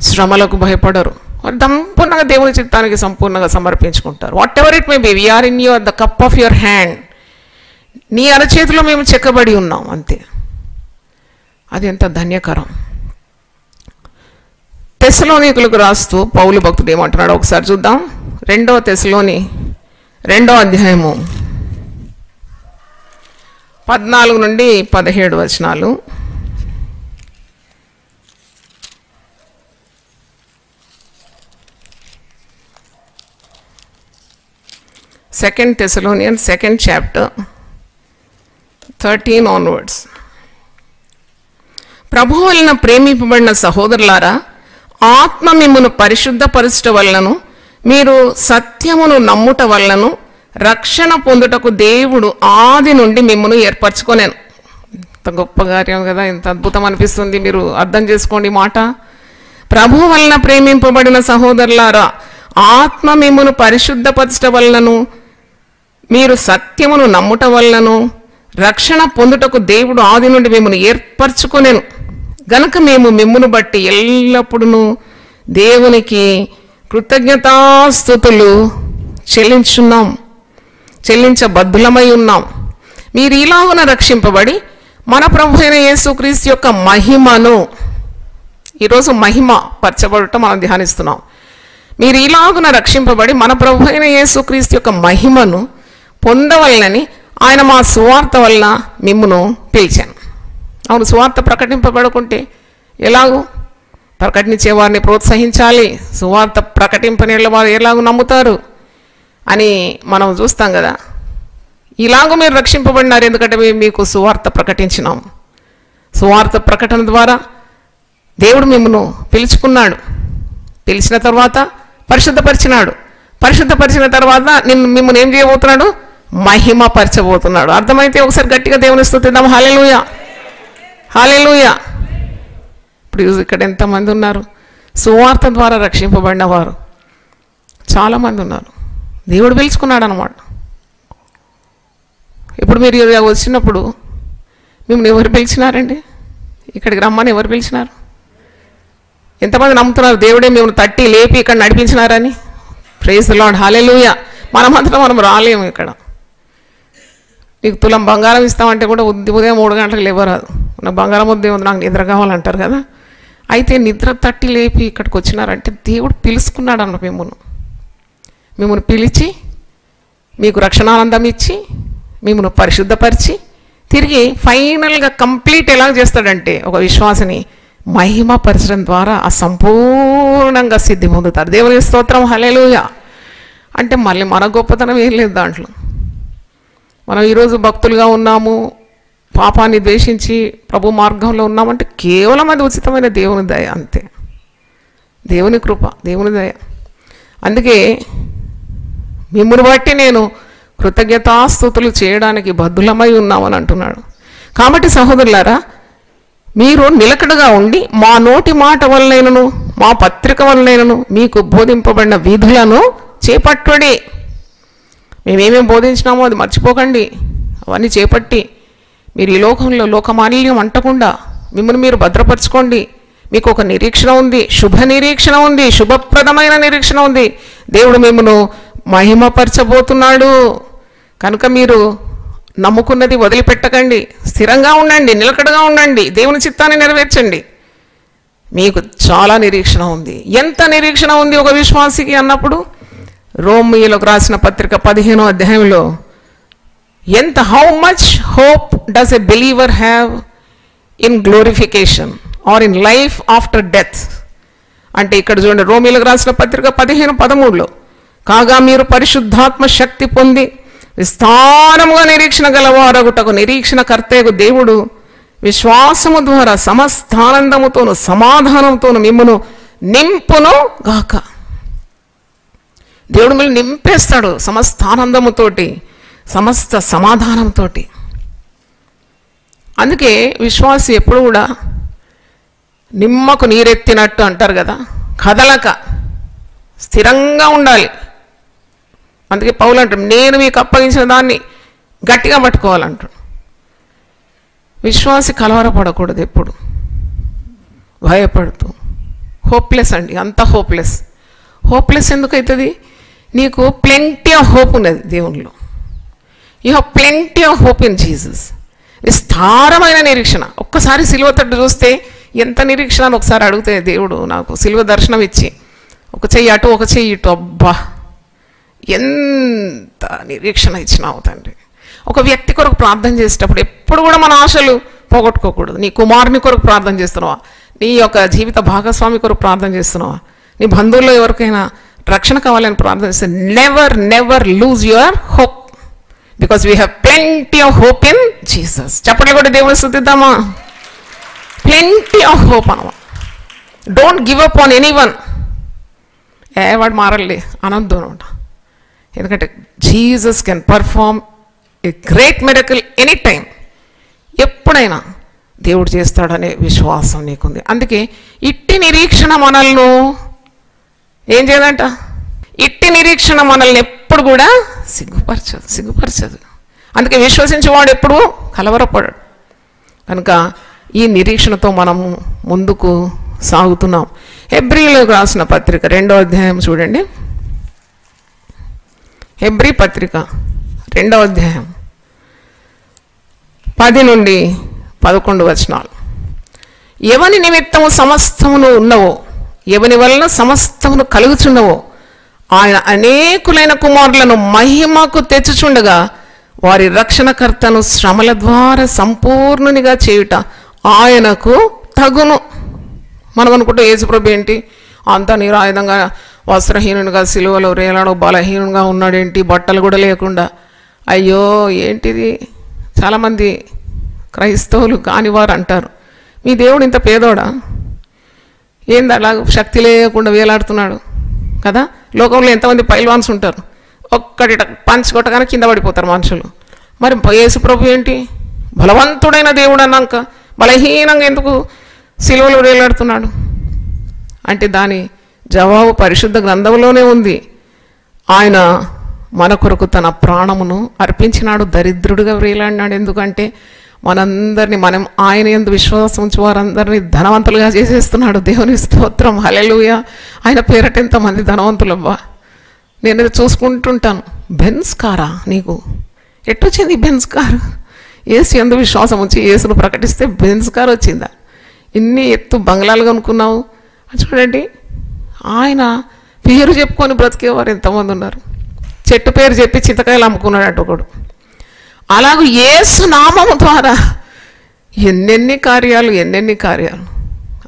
శ్రమలకు భయపడరు. వారు సంపూర్ణంగా దేవుని చిత్తానికి సంపూర్ణంగా సమర్పించుకుంటారు. Whatever it may be, we are in your the cup of your hand. నీ అరచేతిలో మేము చెక్కబడి ఉన్నాం, అంతే. అది ఎంత ధన్యకరం. తెస్సలోనికులకు రాస్తూ పౌలు భక్తుడు ఏమంటున్నాడు ఒకసారి చూద్దాం. 2వ తెస్సలోని 2వ అధ్యాయము 14 నుండి 17 వచనాలు. Second Thessalonians 2nd chapter 13 onwards. ప్రభువు వలన ప్రేమింపబడిన సహోదరులారా, ఆత్మ మిమ్మును పరిశుద్ధపరచుట వలనను మీరు సత్యమును నమ్ముట వలనను రక్షణ పొందుటకు దేవుడు ఆది నుండి మిమ్మును ఏర్పరచుకొనేను. ఇంత గొప్ప కార్యం కదా, ఇంత అద్భుతం అనిపిస్తుంది. మీరు అర్థం చేసుకోండి మాట. ప్రభువు వలన ప్రేమింపబడిన సహోదరులారా, ఆత్మ మిమ్మును పరిశుద్ధపరచుట వలనను మీరు సత్యమును నమ్ముట వలనను రక్షణ పొందుటకు దేవుడు ఆది నుండి మిమ్మును ఏర్పరచుకొనేను. గనుక మేము మిమ్మును బట్టి ఎల్లప్పుడూ దేవునికి కృతజ్ఞతాస్తుతులు చెల్లించబద్ధులమై ఉన్నాం. మీరు ఇలాగున రక్షింపబడి మన ప్రభు అయిన యేసుక్రీస్తు యొక్క మహిమను, ఈరోజు మహిమ పరచబడటం మనం ధ్యానిస్తున్నాం. మీరు ఇలాగున రక్షింపబడి మన ప్రభు అయిన యేసుక్రీస్తు యొక్క మహిమను పొందవలనని ఆయన మా సువార్త వలన మిమ్మును పిలిచాను. అవును, సువార్త ప్రకటింపబడకుంటే ఎలాగూ? ప్రకటించే వారిని ప్రోత్సహించాలి. సువార్త ప్రకటింపని వారు ఎలాగూ నమ్ముతారు అని మనం చూస్తాం కదా. ఇలాగూ మీరు రక్షింపబడినారు, ఎందుకంటే మేము మీకు సువార్త ప్రకటించినాం. సువార్త ప్రకటన ద్వారా దేవుడు మిమ్మల్ని పిలుచుకున్నాడు. పిలిచిన తర్వాత పరిశుద్ధపరిచినాడు. పరిశుద్ధపరిచిన తర్వాత మిమ్మల్ని ఏం చేయబోతున్నాడు? మహిమ పరచబోతున్నాడు. అర్థమైతే ఒకసారి గట్టిగా దేవుని స్తుతిద్దాం. హల్లెలూయా, హల్లెలూయా. ఇప్పుడు ఇక్కడ ఎంతమంది ఉన్నారు సువార్త ద్వారా రక్షింపబడిన వారు? చాలామంది ఉన్నారు. దేవుడు పిలుచుకున్నాడు అన్నమాట. ఇప్పుడు మీరు వచ్చినప్పుడు మిమ్మల్ని ఎవరు పిలిచినారండి? ఇక్కడికి రమ్మని ఎవరు పిలిచినారు? ఎంతమంది నమ్ముతున్నారు దేవుడే మిమ్మల్ని తట్టి లేపి ఇక్కడ నడిపించినారని? ప్రైజ్ ది లార్డ్, హల్లెలూయా. మనమంతా మనం రాలేము. ఇక్కడ నీకు తులం బంగారం ఇస్తామంటే కూడా ఉదయం 3 గంటలకు లేవరాదు. నా బంగారం వద్దే ఉంది, నాకు నిద్ర కావాలంటారు కదా. అయితే నిద్ర తట్టి లేపి ఇక్కడికి వచ్చినారంటే దేవుడు పిలుచుకున్నాడు అన్న. మిమ్మల్ని పిలిచి మీకు రక్షణానందం ఇచ్చి మిమ్మల్ని పరిశుద్ధపరిచి తిరిగి ఫైనల్గా కంప్లీట్ ఎలా చేస్తాడంటే ఒక విశ్వాసిని మహిమపరచడం ద్వారా అసంపూర్ణంగా సిద్ధి పొందుతారు. దేవుని స్తోత్రం, హల్లెలూయా. అంటే మళ్ళీ మన గొప్పతనం ఏం లేదు దాంట్లో. మనం ఈరోజు భక్తులుగా ఉన్నాము, పాపాన్ని ద్వేషించి ప్రభు మార్గంలో ఉన్నామంటే కేవలం అది ఉచితమైన దేవుని దయ, అంతే. దేవుని కృప, దేవుని దయ. అందుకే మిమ్మును బట్టి నేను కృతజ్ఞతాస్తుతులు చేయడానికి బద్ధులమై ఉన్నామని అంటున్నాడు. కాబట్టి సహోదరులారా, మీరు నిలకడగా ఉండి మా నోటి మాట వలనైనను మా పత్రిక వలనైనను మీకు బోధింపబడిన విధులను చేపట్టుడి. మేమేమేమి బోధించినామో అది మర్చిపోకండి. అవన్నీ చేపట్టి మీరు ఈ లోకంలో లోకమాలిన్యం అంటకుండా మిమ్మల్ని మీరు భద్రపరచుకోండి. మీకు ఒక నిరీక్షణ ఉంది, శుభ నిరీక్షణ ఉంది, శుభప్రదమైన నిరీక్షణ ఉంది. దేవుడు మిమ్మల్ని మహిమపరచబోతున్నాడు. కనుక మీరు నమ్ముకున్నది వదిలిపెట్టకండి, స్థిరంగా ఉండండి, నిలకడగా ఉండండి, దేవుని చిత్తాన్ని నెరవేర్చండి. మీకు చాలా నిరీక్షణ ఉంది. ఎంత నిరీక్షణ ఉంది ఒక విశ్వాసికి అన్నప్పుడు, రోమీయులకు రాసిన పత్రిక 15వ అధ్యాయంలో ఎంత, how much hope does a believer have in glorification or in life after death అంటే ఇక్కడ చూడండి, రోమీయులకు రాసిన పత్రిక 15:13 కాగా మీరు పరిశుద్ధాత్మ శక్తి పొంది విస్తారముగా నిరీక్షణ గలవారగుటకు నిరీక్షణ కర్తయ్యకు దేవుడు విశ్వాసము ద్వారా సమస్తానందముతోను సమాధానంతోను మిమ్మును నింపును గాక. దేవుడు మిమ్మల్ని నింపేస్తాడు సమస్తానందముతోటి, సమస్త సమాధానంతో. అందుకే విశ్వాసి ఎప్పుడు కూడా నిమ్మకు నీరెత్తినట్టు అంటారు కదా, కదలక స్థిరంగా ఉండాలి. అందుకే పౌలు అంటాడు, నేను మీకు అప్పగించిన దాన్ని గట్టిగా పట్టుకోవాలంటాడు. విశ్వాసి కలవరపడకూడదు, ఎప్పుడు భయపడుతూ. హోప్లెస్ అండి, అంత హోప్లెస్. హోప్లెస్ ఎందుకు అవుతుంది? నీకు ప్లెంటీ ఆఫ్ హోప్ ఉన్నది దేవునిలో. You have plenty of hope in Jesus. విస్తారమైన నిరీక్షణ. ఒక్కసారి సిలువ తట్టు చూస్తే ఎంత నిరీక్షణ అని ఒకసారి అడిగితే దేవుడు నాకు సిలువ దర్శనం ఇచ్చి ఒక చెయ్యి అటు ఒక చెయ్యి ఇటు, అబ్బా ఎంత నిరీక్షణ ఇచ్చినావు తండ్రి. ఒక వ్యక్తి కొరకు ప్రార్థన చేసేటప్పుడు ఎప్పుడు కూడా మన ఆశలు పోగొట్టుకోకూడదు. నీ కుమారుని కొరకు ప్రార్థన చేస్తున్నావా, నీ యొక్క జీవిత భాగస్వామి కొరకు ప్రార్థన చేస్తున్నావా, నీ బంధువుల్లో ఎవరికైనా రక్షణ కావాలని ప్రార్థన చేస్తే never never lose your hope, because we have plenty of hope in Jesus. చెప్పండి కూడా దేవుని స్తుతిద్దామా? ప్లెంటీ ఆఫ్ హోప్ అనమా. Don't give up on anyone. వాడు మారలే అనొద్దు అనమాట. ఎందుకంటే Jesus can perform a great miracle any time. ఎప్పుడైనా దేవుడు చేస్తాడనే విశ్వాసం నీకుంది. అందుకే ఇట్టి నిరీక్షణ మనల్ని ఏం చేయదంట, ఇట్టి నిరీక్షణ మనల్ని ఎప్పుడు కూడా సిగ్గుపరచదు. అందుకే విశ్వసించేవాడు ఎప్పుడు కలవరపడాడు. కనుక ఈ నిరీక్షణతో మనము ముందుకు సాగుతున్నాం. హెబ్రీలకు రాసిన పత్రిక 2వ అధ్యాయం చూడండి. హెబ్రీ పత్రిక 2వ అధ్యాయం 10 నుండి 11 వచనాలు. ఎవని నిమిత్తము సమస్తమును ఉన్నవో, ఎవని వలన సమస్తమును కలుగుచున్నవో ఆయన అనేకులైన కుమారులను మహిమకు తెచ్చుచుండగా వారి రక్షణకర్తను శ్రమల ద్వారా సంపూర్ణునిగా చేయుట ఆయనకు తగును. మనం అనుకుంటే యేసుప్రభు ఏంటి అంత నిరాయుధంగా వస్త్రహీనునిగా సిలువలో రేలాడో బలహీనునిగా ఉన్నాడేంటి, బట్టలు కూడా లేకుండా. అయ్యో ఏంటిది. చాలామంది క్రైస్తవులు కానివారు అంటారు, మీ దేవుడు ఇంత పేదోడా, ఏంది అలా శక్తి లేకుండా వేలాడుతున్నాడు కదా. లోకంలో ఎంతమంది పైల్వాన్స్ ఉంటారు, ఒక్కటి పంచ్ కొట్టగానే కింద పడిపోతారు మనుషులు. మరి యేసుప్రభు ఏంటి బలవంతుడైన దేవుడు అన్నాక బలహీనంగా ఎందుకు సిలువలో వేలాడుతున్నాడు అంటే దాని జవాబు పరిశుద్ధ గ్రంథంలోనే ఉంది. ఆయన మన కొరకు తన ప్రాణమును అర్పించినాడు, దరిద్రుడిగా వేలాడినాడు. ఎందుకంటే మనందరినీ, మనం ఆయన యందు విశ్వాసం ఉంచి వారందరినీ ధనవంతులుగా చేసేస్తున్నాడు. దేవుని స్తోత్రం, హల్లెలూయా. ఆయన పేరట ఎంతమంది ధనవంతులవ్వా. నేను చూసుకుంటుంటాను. బెన్స్ కారా నీకు ఎట్టొచ్చింది? బెన్స్ కారు ఏసు యందు విశ్వాసం ఉంచి యేసును ప్రకటిస్తే బెన్స్ కారు వచ్చిందా? ఇన్ని ఎత్తు బంగ్లాలు కొనుక్కున్నావు. చూడండి, ఆయన పేరు చెప్పుకొని బ్రతికేవారు ఎంతమంది ఉన్నారు. చెట్టు పేరు చెప్పి చింతకాయలు అమ్ముకున్నాడు ఒకడు. అలాగూ యేసు నామము ద్వారా ఎన్నెన్ని కార్యాలు.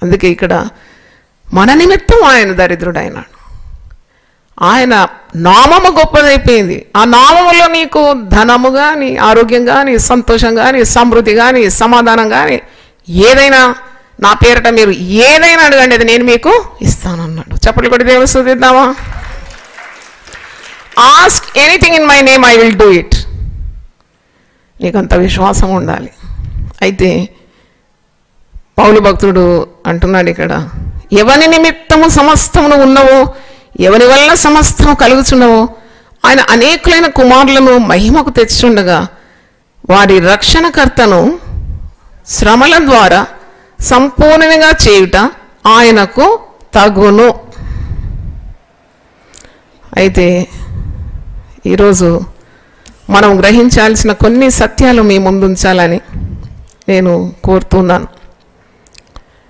అందుకే ఇక్కడ మన నిమిత్తం ఆయన దరిద్రుడు అయినాడు. ఆయన నామము గొప్పదైపోయింది. ఆ నామములో నీకు ధనము కానీ, ఆరోగ్యం కానీ, సంతోషం కానీ, సమృద్ధి కానీ, సమాధానం కానీ, ఏదైనా నా పేరట మీరు ఏదైనా అడగండి, అది నేను మీకు ఇస్తానన్నాడు. చప్పట్లు కొట్టి దేవుని స్తుతిద్దామా? Ask anything in my name, I will do it. నీకంత విశ్వాసం ఉండాలి. అయితే పౌలు భక్తుడు అంటున్నాడు ఇక్కడ, ఎవని నిమిత్తము సమస్తమును ఉన్నవో, ఎవని వల్ల సమస్తము కలుగుచున్నవో, ఆయన అనేకులైన కుమారులను మహిమకు తెచ్చుండగా వారి రక్షణకర్తను శ్రమల ద్వారా సంపూర్ణంగా చేయుట ఆయనకు తగును. అయితే ఈరోజు మనం గ్రహించాల్సిన కొన్ని సత్యాలు మీ ముందుంచాలని నేను కోరుతున్నాను.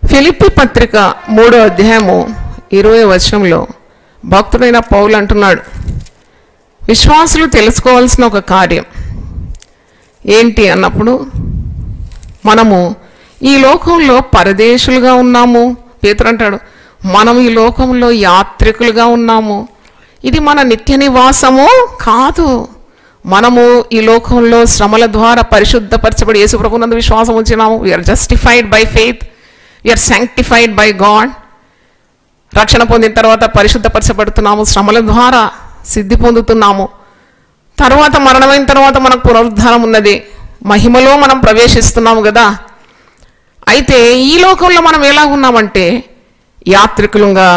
ఫిలిప్పీ పత్రిక 3వ అధ్యాయము 20వ వచనంలో భక్తుడైన పౌలు అంటున్నాడు, విశ్వాసులు తెలుసుకోవాల్సిన ఒక కార్యం ఏంటి అన్నప్పుడు, మనము ఈ లోకంలో పరదేశులుగా ఉన్నాము. పేతురు అంటాడు, మనం ఈ లోకంలో యాత్రికులుగా ఉన్నాము. ఇది మన నిత్య నివాసము కాదు. మనము ఈ లోకంలో శ్రమల ద్వారా పరిశుద్ధపరచబడి యేసు ప్రభువునందు విశ్వాసం ఉంచినాము. We are justified by faith, we are sanctified by God. రక్షణ పొందిన తర్వాత పరిశుద్ధపరచబడుతున్నాము, శ్రమల ద్వారా సిద్ధి పొందుతున్నాము. తర్వాత మరణమైన తర్వాత మనకు పునరుద్ధానం ఉన్నది, మహిమలో మనం ప్రవేశిస్తున్నాము కదా. అయితే ఈ లోకంలో మనం ఎలా ఉన్నామంటే యాత్రికులుగా,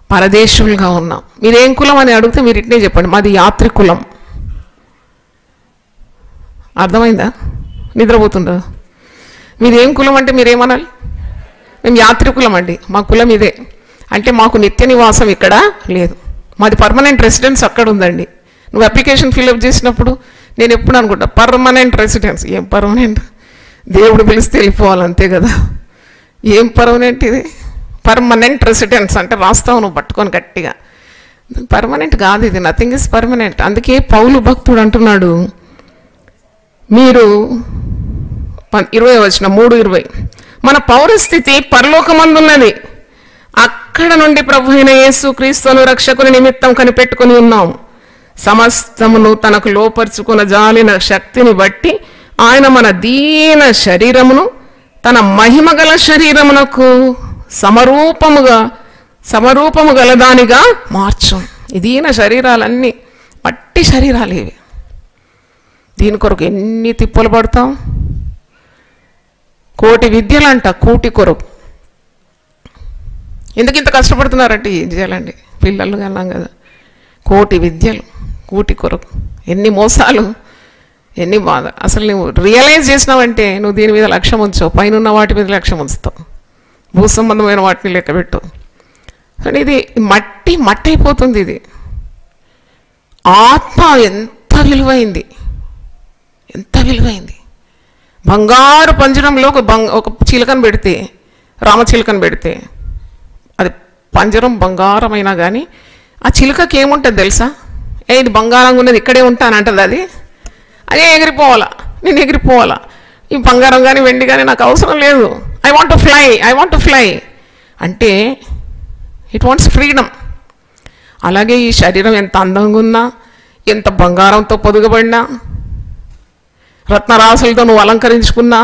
పరదేశులుగా ఉన్నాం. మీరేం కులం అని అడిగితే మీరు ఇట్నే చెప్పండి, మాది యాత్రికులం. అర్థమైందా? నిద్రపోతుండదు. మీరేం కులం అంటే మీరేమనాలి? మేము యాత్రికులం అండి, మా కులం ఇదే. అంటే మాకు నిత్య నివాసం ఇక్కడ లేదు, మాది పర్మనెంట్ రెసిడెన్స్ అక్కడ ఉందండి. నువ్వు అప్లికేషన్ ఫిల్అప్ చేసినప్పుడు నేను ఎప్పుడు అనుకుంటా, పర్మనెంట్ రెసిడెన్స్. ఏం పర్మనెంట్? దేవుడు పిలిస్తే వెళ్ళిపోవాలంతే కదా. ఏం పర్మనెంట్ ఇది? పర్మనెంట్ రెసిడెన్స్ అంటే రాస్తావు నువ్వు పట్టుకొని గట్టిగా. పర్మనెంట్ కాదు ఇది, నథింగ్ ఇస్ పర్మనెంట్. అందుకే పౌలు భక్తుడు అంటున్నాడు, మీరు 20వ వచనం 3:20, మన పౌరస్థితి పరలోకమందున్నది, అక్కడ నుండి ప్రభు అయిన యేసు క్రీస్తును రక్షకుని నిమిత్తం కనిపెట్టుకుని ఉన్నాం. సమస్తమును తనకు లోపరుచుకున్న జాలిన శక్తిని బట్టి ఆయన మన దీన శరీరమును తన మహిమగల శరీరమునకు సమరూపము గలదానిగా మార్చం. ఈ దీన శరీరాలన్నీ మట్టి శరీరాలు ఇవి. దీని కొరకు ఎన్ని తిప్పలు పడతాం. కోటి విద్యలంట, కూటి కొరకు. ఎందుకు ఇంత కష్టపడుతున్నారంటే ఏం చేయాలండి, పిల్లలు అన్నాం కదా. కోటి విద్యలు, కూటి కొరకు. ఎన్ని మోసాలు, ఎన్ని బాధ. అసలు నువ్వు రియలైజ్ చేసినావంటే నువ్వు దీని మీద లక్ష్యం ఉంచావు, పైన ఉన్న వాటి మీద లక్ష్యం ఉంచుతావు, భూ సంబంధమైన వాటిని లెక్క పెట్టు. కానీ ఇది మట్టి అయిపోతుంది. ఇది ఆత్మ ఎంత విలువైంది, ఎంత విలువైంది. బంగారు పంజరంలో ఒక చిలుకను పెడితే, రామచిలుకను పెడితే, అది పంజరం బంగారమైనా కానీ ఆ చిలుకకి ఏముంటుంది తెలుసా? ఇది బంగారంగా ఉన్నది ఇక్కడే ఉంటానంటది. అది అదే ఎగిరిపోవాలా, నేను ఎగిరిపోవాలా. ఈ బంగారం కానీ వెండి కానీ నాకు అవసరం లేదు. ఐ వాంట్ టు ఫ్లై అంటే ఇట్ వాంట్స్ ఫ్రీడమ్. అలాగే ఈ శరీరం ఎంత అందంగా ఉన్నా, ఎంత బంగారంతో పొదుగబడినా, రత్నరాసులతో నువ్వు అలంకరించుకున్నా,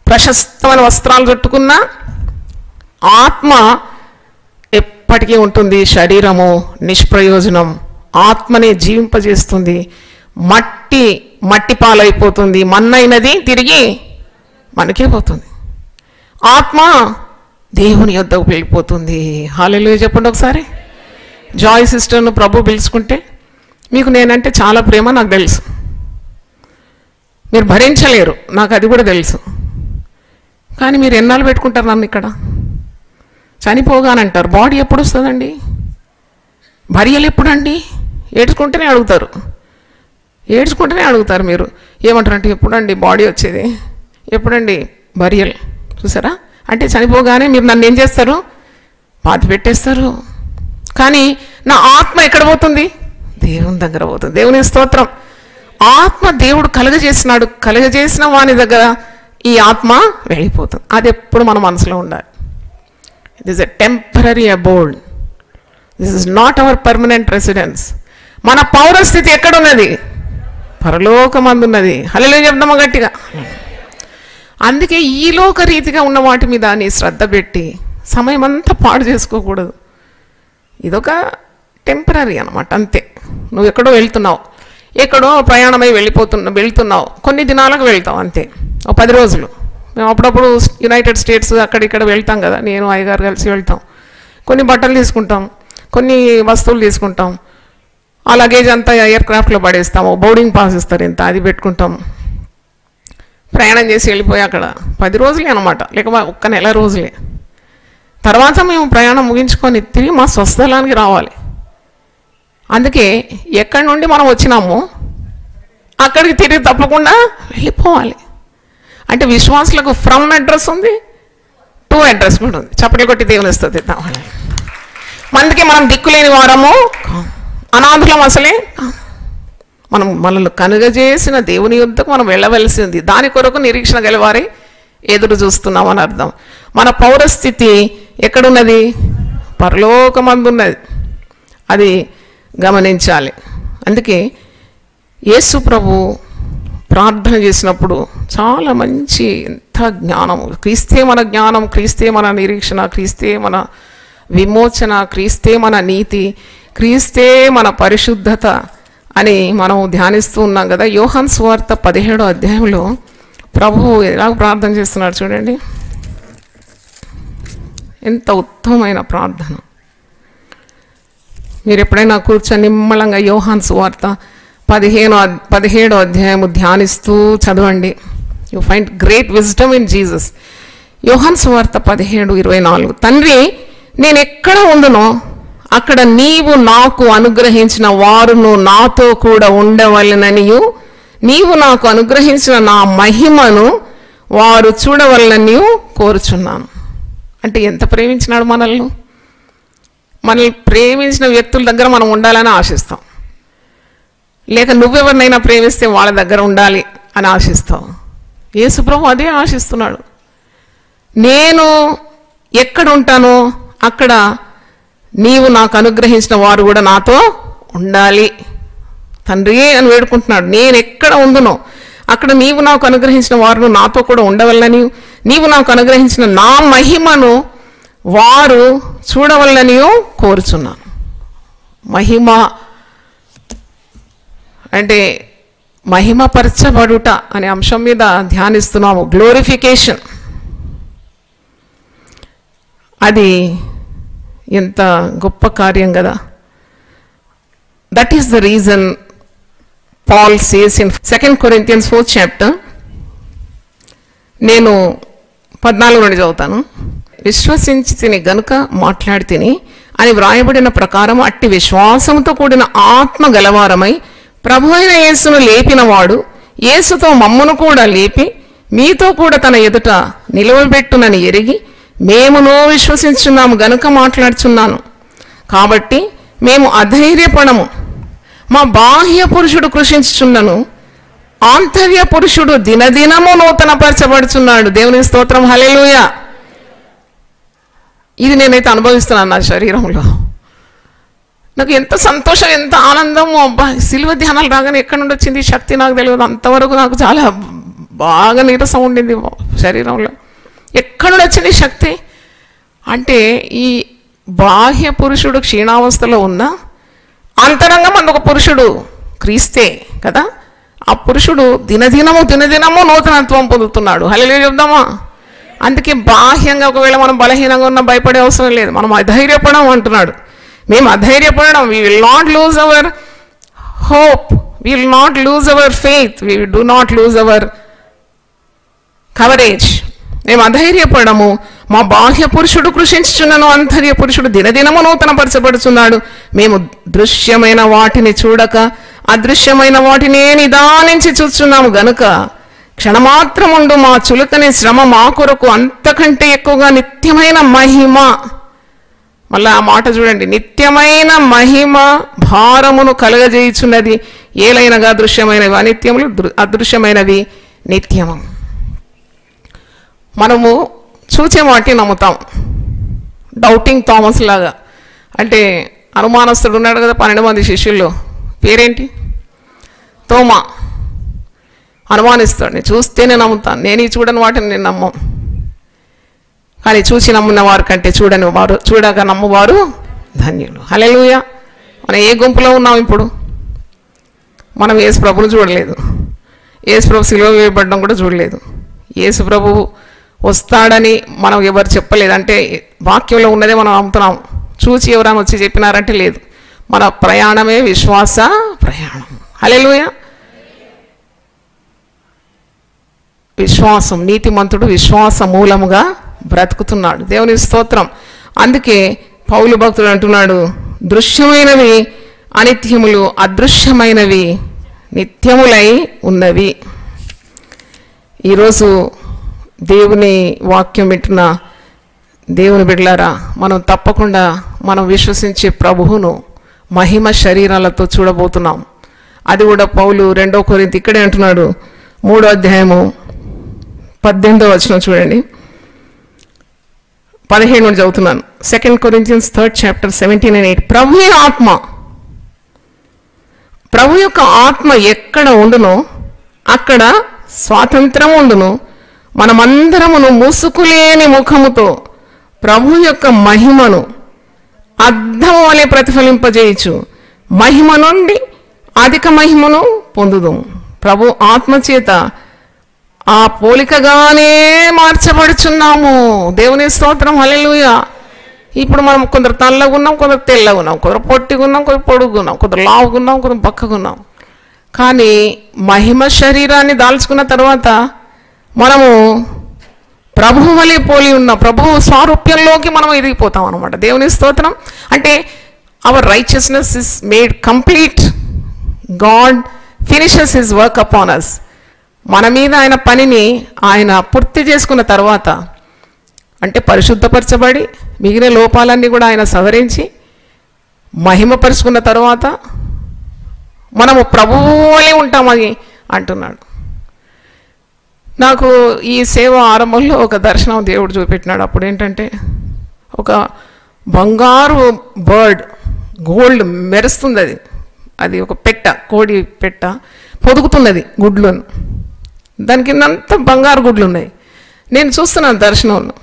ప్రశస్తమైన వస్త్రాలు చుట్టుకున్నా, ఆత్మ ఎప్పటికీ ఉంటుంది. శరీరము నిష్ప్రయోజనం. ఆత్మనే జీవింపజేస్తుంది. మట్టి పాలైపోతుంది. మన్నైనది తిరిగి మనకే పోతుంది. ఆత్మ దేవుని యొద్దకు వెళ్ళిపోతుంది. హల్లెలూయా చెప్పండి ఒకసారి. జాయ్ సిస్టర్ను ప్రభు పిలుచుకుంటే, మీకు నేనంటే చాలా ప్రేమ నాకు తెలుసు, మీరు భరించలేరు, నాకు అది కూడా తెలుసు. కానీ మీరు ఎన్నాళ్ళు పెట్టుకుంటారు నన్ను ఇక్కడ? చనిపోగానంటారు. బాడీ ఎప్పుడు వస్తుందండి? భార్యలు ఎప్పుడండి? ఏడ్చుకుంటూనే అడుగుతారు. మీరు ఏమంటారంటే ఎప్పుడండి బాడీ వచ్చేది, ఎప్పుడండి భార్యలు? చూసారా? అంటే చనిపోగానే మీరు నన్ను ఏం చేస్తారు? పాతి పెట్టేస్తారు. కానీ నా ఆత్మ ఎక్కడ పోతుంది? దేవుని దగ్గర పోతుంది. దేవుని స్తోత్రం. ఆత్మ దేవుడు కలుగజేసిన వాని దగ్గర ఈ ఆత్మ వెళ్ళిపోతుంది. అది ఎప్పుడు మన మనసులో ఉండాలి. It is a temporary అబోర్డ్. This is not our permanent residence. మన పౌరస్థితి ఎక్కడున్నది? పరలోకమందున్నది. హల్లెలూయా చెప్దామా గట్టిగా? అందుకే ఈ లోక రీతిగా ఉన్న వాటి మీద నీ శ్రద్ధ పెట్టి సమయం అంతా పాడు చేసుకోకూడదు. ఇదొక టెంపరీ అనమాట, అంతే. నువ్వు ఎక్కడో వెళ్తున్నావు, ఎక్కడో ప్రయాణమై వెళ్తున్నావు, కొన్ని దినాలకు వెళ్తావు అంతే, 10 రోజులు. మేము అప్పుడప్పుడు యునైటెడ్ స్టేట్స్ అక్కడిక్కడ వెళ్తాం కదా, నేను అయ్యగారు కలిసి వెళ్తాం. కొన్ని బట్టలు తీసుకుంటాం, కొన్ని వస్తువులు తీసుకుంటాం, ఆ లగేజ్ అంతా ఎయిర్క్రాఫ్ట్లో పడేస్తాము, బోర్డింగ్ పాస్ ఇస్తారు ఇంత, అది పెట్టుకుంటాం, ప్రయాణం చేసి వెళ్ళిపోయి అక్కడ 10 రోజులే అనమాట, లేక 1 నెల రోజులే. తర్వాత మేము ప్రయాణం ముగించుకొని తిరిగి మా స్వస్థలానికి రావాలి. అందుకే ఎక్కడి నుండి మనం వచ్చినామో అక్కడికి తిరిగి తప్పకుండా వెళ్ళిపోవాలి. అంటే విశ్వాసులకు ఫ్రమ్ అడ్రస్ ఉంది, టు అడ్రస్ కూడా ఉంది. చప్పట్లు కొట్టి దేవుని స్తుతి. అందుకే మనం దిక్కులేని వారము, అనాథులం అసలే. మనం మనల్ని కనుగజేసిన దేవుని యుద్ధకు మనం వెళ్ళవలసింది, దాని కొరకు నిరీక్షణ గలవారై ఎదురు చూస్తున్నామని అర్థం. మన పౌరస్థితి ఎక్కడున్నది? పరలోకమందున్నది. అది గమనించాలి. అందుకే యేసు ప్రభు ప్రార్థన చేసినప్పుడు చాలా మంచి, ఎంత జ్ఞానం! క్రీస్తే మన జ్ఞానం, క్రీస్తే మన నిరీక్షణ, క్రీస్తే మన విమోచన, క్రీస్తే మన నీతి, క్రీస్తే మన పరిశుద్ధత అని మనం ధ్యానిస్తూ ఉన్నాం కదా. యోహాను సువార్త 17వ అధ్యాయంలో ప్రభువు ఎలా ప్రార్థన చేస్తున్నాడు చూడండి. ఎంత ఉత్తమమైన ప్రార్థన! మీరు ఎప్పుడైనా కూర్చొని నిమ్మలంగా యోహాను సువార్త 17వ అధ్యాయము ధ్యానిస్తూ చదవండి. You find great wisdom in Jesus. యోహాను సువార్త 17:24. తండ్రి, నేను ఎక్కడ ఉండునో అక్కడ నీవు నాకు అనుగ్రహించిన వారును నాతో కూడా ఉండవలెననియు, నీవు నాకు అనుగ్రహించిన నా మహిమను వారు చూడవలెననియు కోరుచున్నాను. అంటే ఎంత ప్రేమించినాడు మనల్ని! మనల్ని ప్రేమించిన వ్యక్తుల దగ్గర మనం ఉండాలని ఆశిస్తాం, లేక నువ్వెవరినైనా ప్రేమిస్తే వాళ్ళ దగ్గర ఉండాలి అని ఆశిస్తాం. యేసు ప్రభు అదే ఆశిస్తున్నాడు. నేను ఎక్కడ ఉంటానో అక్కడ నీవు నాకు అనుగ్రహించిన వారు కూడా నాతో ఉండాలి తండ్రి అని వేడుకుంటున్నాడు. నేను ఎక్కడ ఉందునో అక్కడ నీవు నాకు అనుగ్రహించిన వారు నాతో కూడా ఉండవల్లని, నీవు నాకు అనుగ్రహించిన నా మహిమను వారు చూడవల్లని కోరుచున్నాను. మహిమ అంటే మహిమపరచబడుట అనే అంశం మీద ధ్యానిస్తున్నాము. గ్లోరిఫికేషన్, అది ఎంత గొప్ప కార్యం కదా. That is the reason Paul says in 2 Corinthians 4th chapter, నేను 14 నుండి చదువుతాను. విశ్వసించి తిని గనుక మాట్లాడి తిని అని వ్రాయబడిన ప్రకారం అట్టి విశ్వాసంతో కూడిన ఆత్మ గలవారమై ప్రభు అయిన యేసును లేపినవాడు యేసుతో మమ్మును కూడా లేపి మీతో కూడా తన ఎదుట నిలవబెట్టునని ఎరిగి మేమునో విశ్వసించున్నాము గనుక మాట్లాడుచున్నాను. కాబట్టి మేము అధైర్యపడము. మా బాహ్య పురుషుడు కృషించుచున్నను, ఆంతర్య పురుషుడు దినదినము నూతనపరచబడుచున్నాడు. దేవుని స్తోత్రం, హల్లెలూయా. ఇది నేనైతే అనుభవిస్తున్నాను నా శరీరంలో. నాకు ఎంత సంతోషం, ఎంత ఆనందం! అబ్బా, సిలువ ధ్యానాలు రాగానే ఎక్కడి నుండి వచ్చింది శక్తి నాకు తెలియదు. అంతవరకు నాకు చాలా బాగా నీరసం ఉండింది శరీరంలో. ఎక్కడి నుండి వచ్చింది శక్తి అంటే, ఈ బాహ్య పురుషుడు క్షీణావస్థలో ఉన్న అంతరంగం ఒక పురుషుడు క్రీస్తే కదా, ఆ పురుషుడు దినదినము నూతనత్వం పొందుతున్నాడు. హల్లెలూయా చెప్దామా? అందుకే బాహ్యంగా ఒకవేళ మనం బలహీనంగా ఉన్నా భయపడే అవసరం లేదు. మనం అధైర్యపడం అంటున్నాడు. మేము అధైర్యపడడం, we will not lose our hope, we will not lose our faith, we do not lose our coverage. మేము అధైర్యపడము. మా బాహ్య పురుషుడు కృషించుచున్నను, ఆంతర్య పురుషుడు దినదినము నూతనపరచబడుచున్నాడు. మేము దృశ్యమైన వాటిని చూడక అదృశ్యమైన వాటినే నిదానించి చూస్తున్నాము గనుక క్షణమాత్రముండు మా చులకని శ్రమ మా కొరకు అంతకంటే ఎక్కువగా నిత్యమైన మహిమ. మళ్ళీ ఆ మాట చూడండి, నిత్యమైన మహిమ భారమును కలగజేయుచున్నది. ఏలైనగా దృశ్యమైనవి అనిత్యములు, అదృశ్యమైనవి నిత్యము. మనము చూచే వాటిని నమ్ముతాం, డౌటింగ్ థామస్ లాగా. అంటే అనుమానస్తుడు ఉన్నాడు కదా 12 మంది శిష్యుల్లో, పేరేంటి? తోమా. అనుమానిస్తాడు, నేను చూస్తేనే నమ్ముతాను, నేను ఈ చూడని వాటిని నేను నమ్మం, కానీ చూసి నమ్మిన వారి కంటే చూడక నమ్మువారు ధన్యులు. హల్లెలూయా. మనం ఏ గుంపులో ఉన్నాం ఇప్పుడు? మనం యేసు ప్రభువును చూడలేదు, యేసు ప్రభు సిలువ వేయబడడం కూడా చూడలేదు, యేసు ప్రభు వస్తాడని మనం ఎవరు చెప్పలేదు, అంటే వాక్యంలో ఉన్నదే మనం నమ్ముతున్నాం. చూసి ఎవరైనా వచ్చి చెప్పినారంటే లేదు. మన ప్రయాణమే విశ్వాస ప్రయాణం. హల్లెలూయా. విశ్వాసం, నీతిమంతుడు విశ్వాస మూలముగా బ్రతుకుతున్నాడు. దేవుని స్తోత్రం. అందుకే పౌలు భక్తుడు అంటున్నాడు, దృశ్యమైనవి అనిత్యములు, అదృశ్యమైనవి నిత్యములై ఉన్నవి. ఈరోజు దేవుని వాక్యం వింటున్న దేవుని బిడ్డలారా, మనం తప్పకుండా మనం విశ్వసించే ప్రభువును మహిమ శరీరాలతో చూడబోతున్నాం. అది కూడా పౌలు 2 కొరింథీ ఇక్కడే అంటున్నాడు, 3వ అధ్యాయము 18వ వచనం చూడండి, 17 నుండి చదువుతున్నాను. 2 Corinthians 3rd chapter 17 and 8. ప్రభు యొక్క ఆత్మ ఎక్కడ ఉండునో అక్కడ స్వాతంత్రం ఉండును. మనమందరమును మూసుకులేని ముఖముతో ప్రభు యొక్క మహిమను అద్దం వలె ప్రతిఫలింపజేయచ్చు, మహిమ నుండి అధిక మహిమను పొందుదుము. ప్రభు ఆత్మచేత ఆ పోలికగానే మార్చబడుచున్నాము. దేవుని స్తోత్రం. హల్లెలూయా. ఇప్పుడు మనం కొందరు తెల్లగా ఉన్నాం, కొందరు తెల్లగా ఉన్నాం, కొందరు పొట్టిగా ఉన్నాం, కొందరు పొడుగుగా ఉన్నాం, కొందరు లావుగా ఉన్నాం, కొందరు బక్కగా ఉన్నాం. కానీ మహిమ శరీరాన్ని దాల్చుకున్న తర్వాత మనము ప్రభువు వలె పోలి ఉన్న ప్రభువు స్వారూప్యంలోకి మనం ఎదిగిపోతాం అనమాట. దేవుని స్తోత్రం. అంటే our righteousness is made complete. God finishes his work upon us. మన మీద ఆయన పనిని ఆయన పూర్తి చేసుకున్న తర్వాత, అంటే పరిశుద్ధపరచబడి మిగిలిన లోపాలన్నీ కూడా ఆయన సవరించి మహిమపరుచుకున్న తర్వాత మనము ప్రభువులే ఉంటామని అంటున్నాడు. నాకు ఈ సేవ ఆరంభంలో ఒక దర్శనం దేవుడు చూపెట్టినాడు. అప్పుడు ఏంటంటే ఒక బంగారు బర్డ్, గోల్డ్ మెరుస్తుంది, అది ఒక పెట్ట, కోడి పెట్ట పొదుగుతున్నది గుడ్లను, దాని కిందంతా బంగారు గుడ్లు ఉన్నాయి. నేను చూస్తున్నాను దర్శనంలో.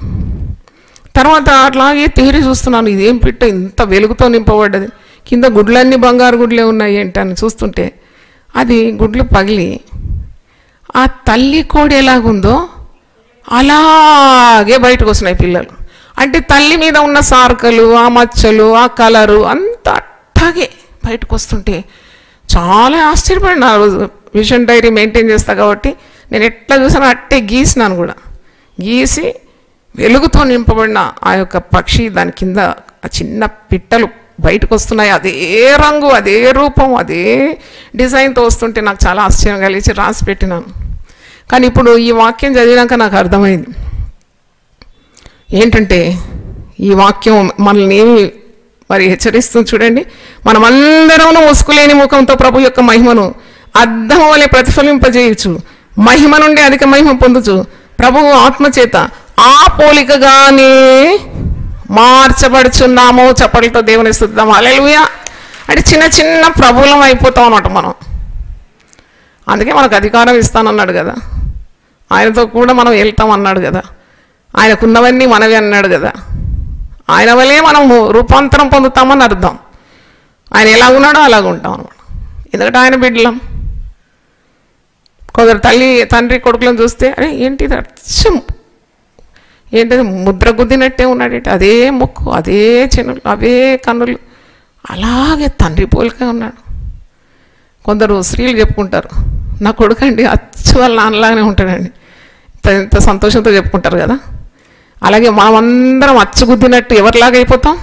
తర్వాత అట్లాగే తీరి చూస్తున్నాను, ఇదేం పిట్ట ఇంత వెలుగుతో నింపబడ్డది, కింద గుడ్లన్నీ బంగారు గుడ్లే ఉన్నాయి ఏంటని చూస్తుంటే అది గుడ్లు పగిలి ఆ తల్లి కోడి ఎలాగుందో అలాగే బయటకు వస్తున్నాయి పిల్లలు. అంటే తల్లి మీద ఉన్న సార్కలు, ఆ మచ్చలు, ఆ కలరు అంతా అట్టాగే బయటకు వస్తుంటే చాలా ఆశ్చర్యపడిన. ఆ రోజు విజన్ డైరీ మెయింటైన్ చేస్తా కాబట్టి నేను ఎట్లా చూసానో అట్టే గీసినాను కూడా. గీసి వెలుగుతో నింపబడిన ఆ యొక్క పక్షి, దాని కింద ఆ చిన్న పిట్టలు బయటకు వస్తున్నాయి. అదే రంగు, అదే రూపం, అదే డిజైన్తో వస్తుంటే నాకు చాలా ఆశ్చర్యం కలిగించి రాసి పెట్టినాను. కానీ ఇప్పుడు ఈ వాక్యం చదివినాక నాకు అర్థమైంది ఏంటంటే, ఈ వాక్యం మనల్ని మరి హెచ్చరిస్తుంది. చూడండి, మనమందరం ముసుకులేని ముఖంతో ప్రభు యొక్క మహిమను అద్దం వలె ప్రతిఫలింపజేయచ్చు, మహిమ నుండి అధిక మహిమ పొందుచు ప్రభువు ఆత్మచేత ఆ పోలికగానే మార్చబడుచున్నాము. చప్పట్లతో దేవుని స్తుతిద్దాం. హల్లెలూయా. అంటే చిన్న చిన్న ప్రభువులం అయిపోతాం అన్నమాట మనం. అందుకే మనకు అధికారం ఇస్తానన్నాడు కదా, ఆయనతో కూడా మనం వెళ్తాం అన్నాడు కదా, ఆయనకున్నవన్నీ మనవి అన్నాడు కదా, ఆయన వల్లే మనం రూపాంతరం పొందుతామని అర్థం. ఆయన ఎలా ఉన్నాడో అలాగ ఉంటాం అన్నమాట. ఎందుకంటే ఆయన బిడ్డలం. కొందరు తండ్రి కొడుకులను చూస్తే అరే ఏంటిది అచ్చం ఏంటది ముద్ర గుద్దినట్టే ఉన్నాడు, అదే ముక్కు, అదే చెనులు, అవే కన్నులు, అలాగే తండ్రి పోలికే ఉన్నాడు. కొందరు స్త్రీలు చెప్పుకుంటారు, నా కొడుకండి అచ్చు వాళ్ళ నాన్నలాగానే ఉంటాడండి, ఇంత సంతోషంతో చెప్పుకుంటారు కదా. అలాగే మనమందరం అచ్చుగుద్దినట్టు ఎవరిలాగా అయిపోతాం?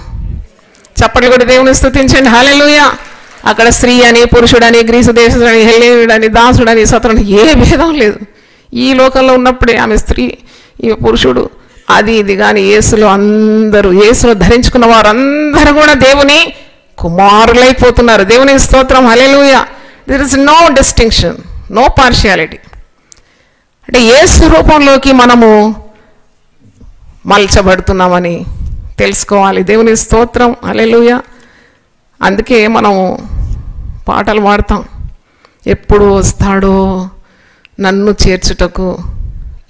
చప్పట్లు కూడా దేవుని స్తుతించండి. హల్లెలూయా. అక్కడ స్త్రీ అని, పురుషుడని, గ్రీసు దేశుడని, హెల్లేయుడని, దాసుడని, సతుడని ఏ భేదం లేదు. ఈ లోకంలో ఉన్నప్పుడే ఆమె స్త్రీ, ఈమె పురుషుడు, అది ఇది. కానీ యేసులో అందరూ, యేసులో ధరించుకున్న వారందరూ కూడా దేవుని కుమారులైపోతున్నారు. దేవుని స్తోత్రం. Hallelujah. There is no distinction, no partiality. అంటే యేసు రూపంలోకి మనము మలచబడుతున్నామని తెలుసుకోవాలి. దేవుని స్తోత్రం. హల్లెలూయా. అందుకే మనం పాటలు పాడతాం, ఎప్పుడు వస్తాడో నన్ను చేర్చుటకు,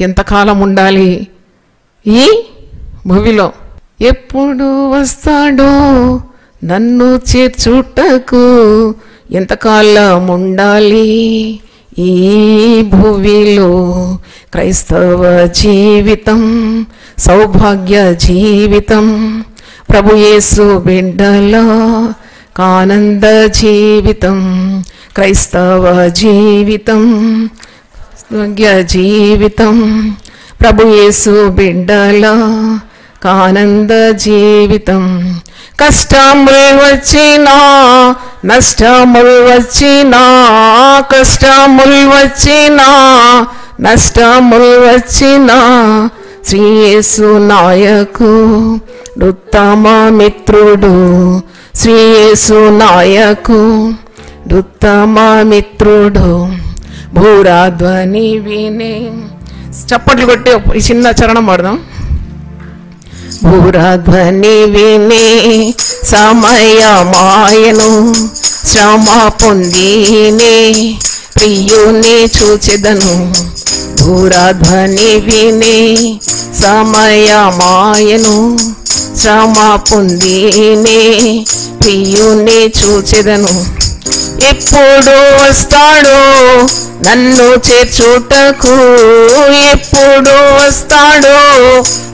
ఎంతకాలం ఉండాలి ఈ భూమిలో, ఎప్పుడు వస్తాడో నన్ను చేర్చుటకు, ఎంతకాలం ఉండాలి ఈ భూమిలో. క్రైస్తవ జీవితం సౌభాగ్య జీవితం, ప్రభు యేసు బిడ్డల ఆనంద జీవితం. క్రైస్తవ జీవితం సౌభాగ్య జీవితం, ప్రభు యేసు బిడ్డల ఆనంద జీవితం. కష్టములు వచ్చినా నష్టములు వచ్చినా, కష్టములు వచ్చినా నష్టములు వచ్చినా, శ్రీ యేసు నాయకు ఉత్తమ మిత్రుడు, శ్రీ యేసు నాయకు ఉత్తమ మిత్రుడు. భూరాధ్వని వినే, చప్పట్లు కొట్టి ఈ చిన్న చరణం పడదాం. భూరాధ్వని వినే సమయమాయను, శ్రమ పొందినే ప్రియుని చూచెదను. భూరాధ్వని వినే సమయమాయను, శ్రమ పొందినే ప్రియుని చూచెదను. ఎప్పుడు వస్తాడో నన్ను చేర్చుటకు, ఎప్పుడు వస్తాడో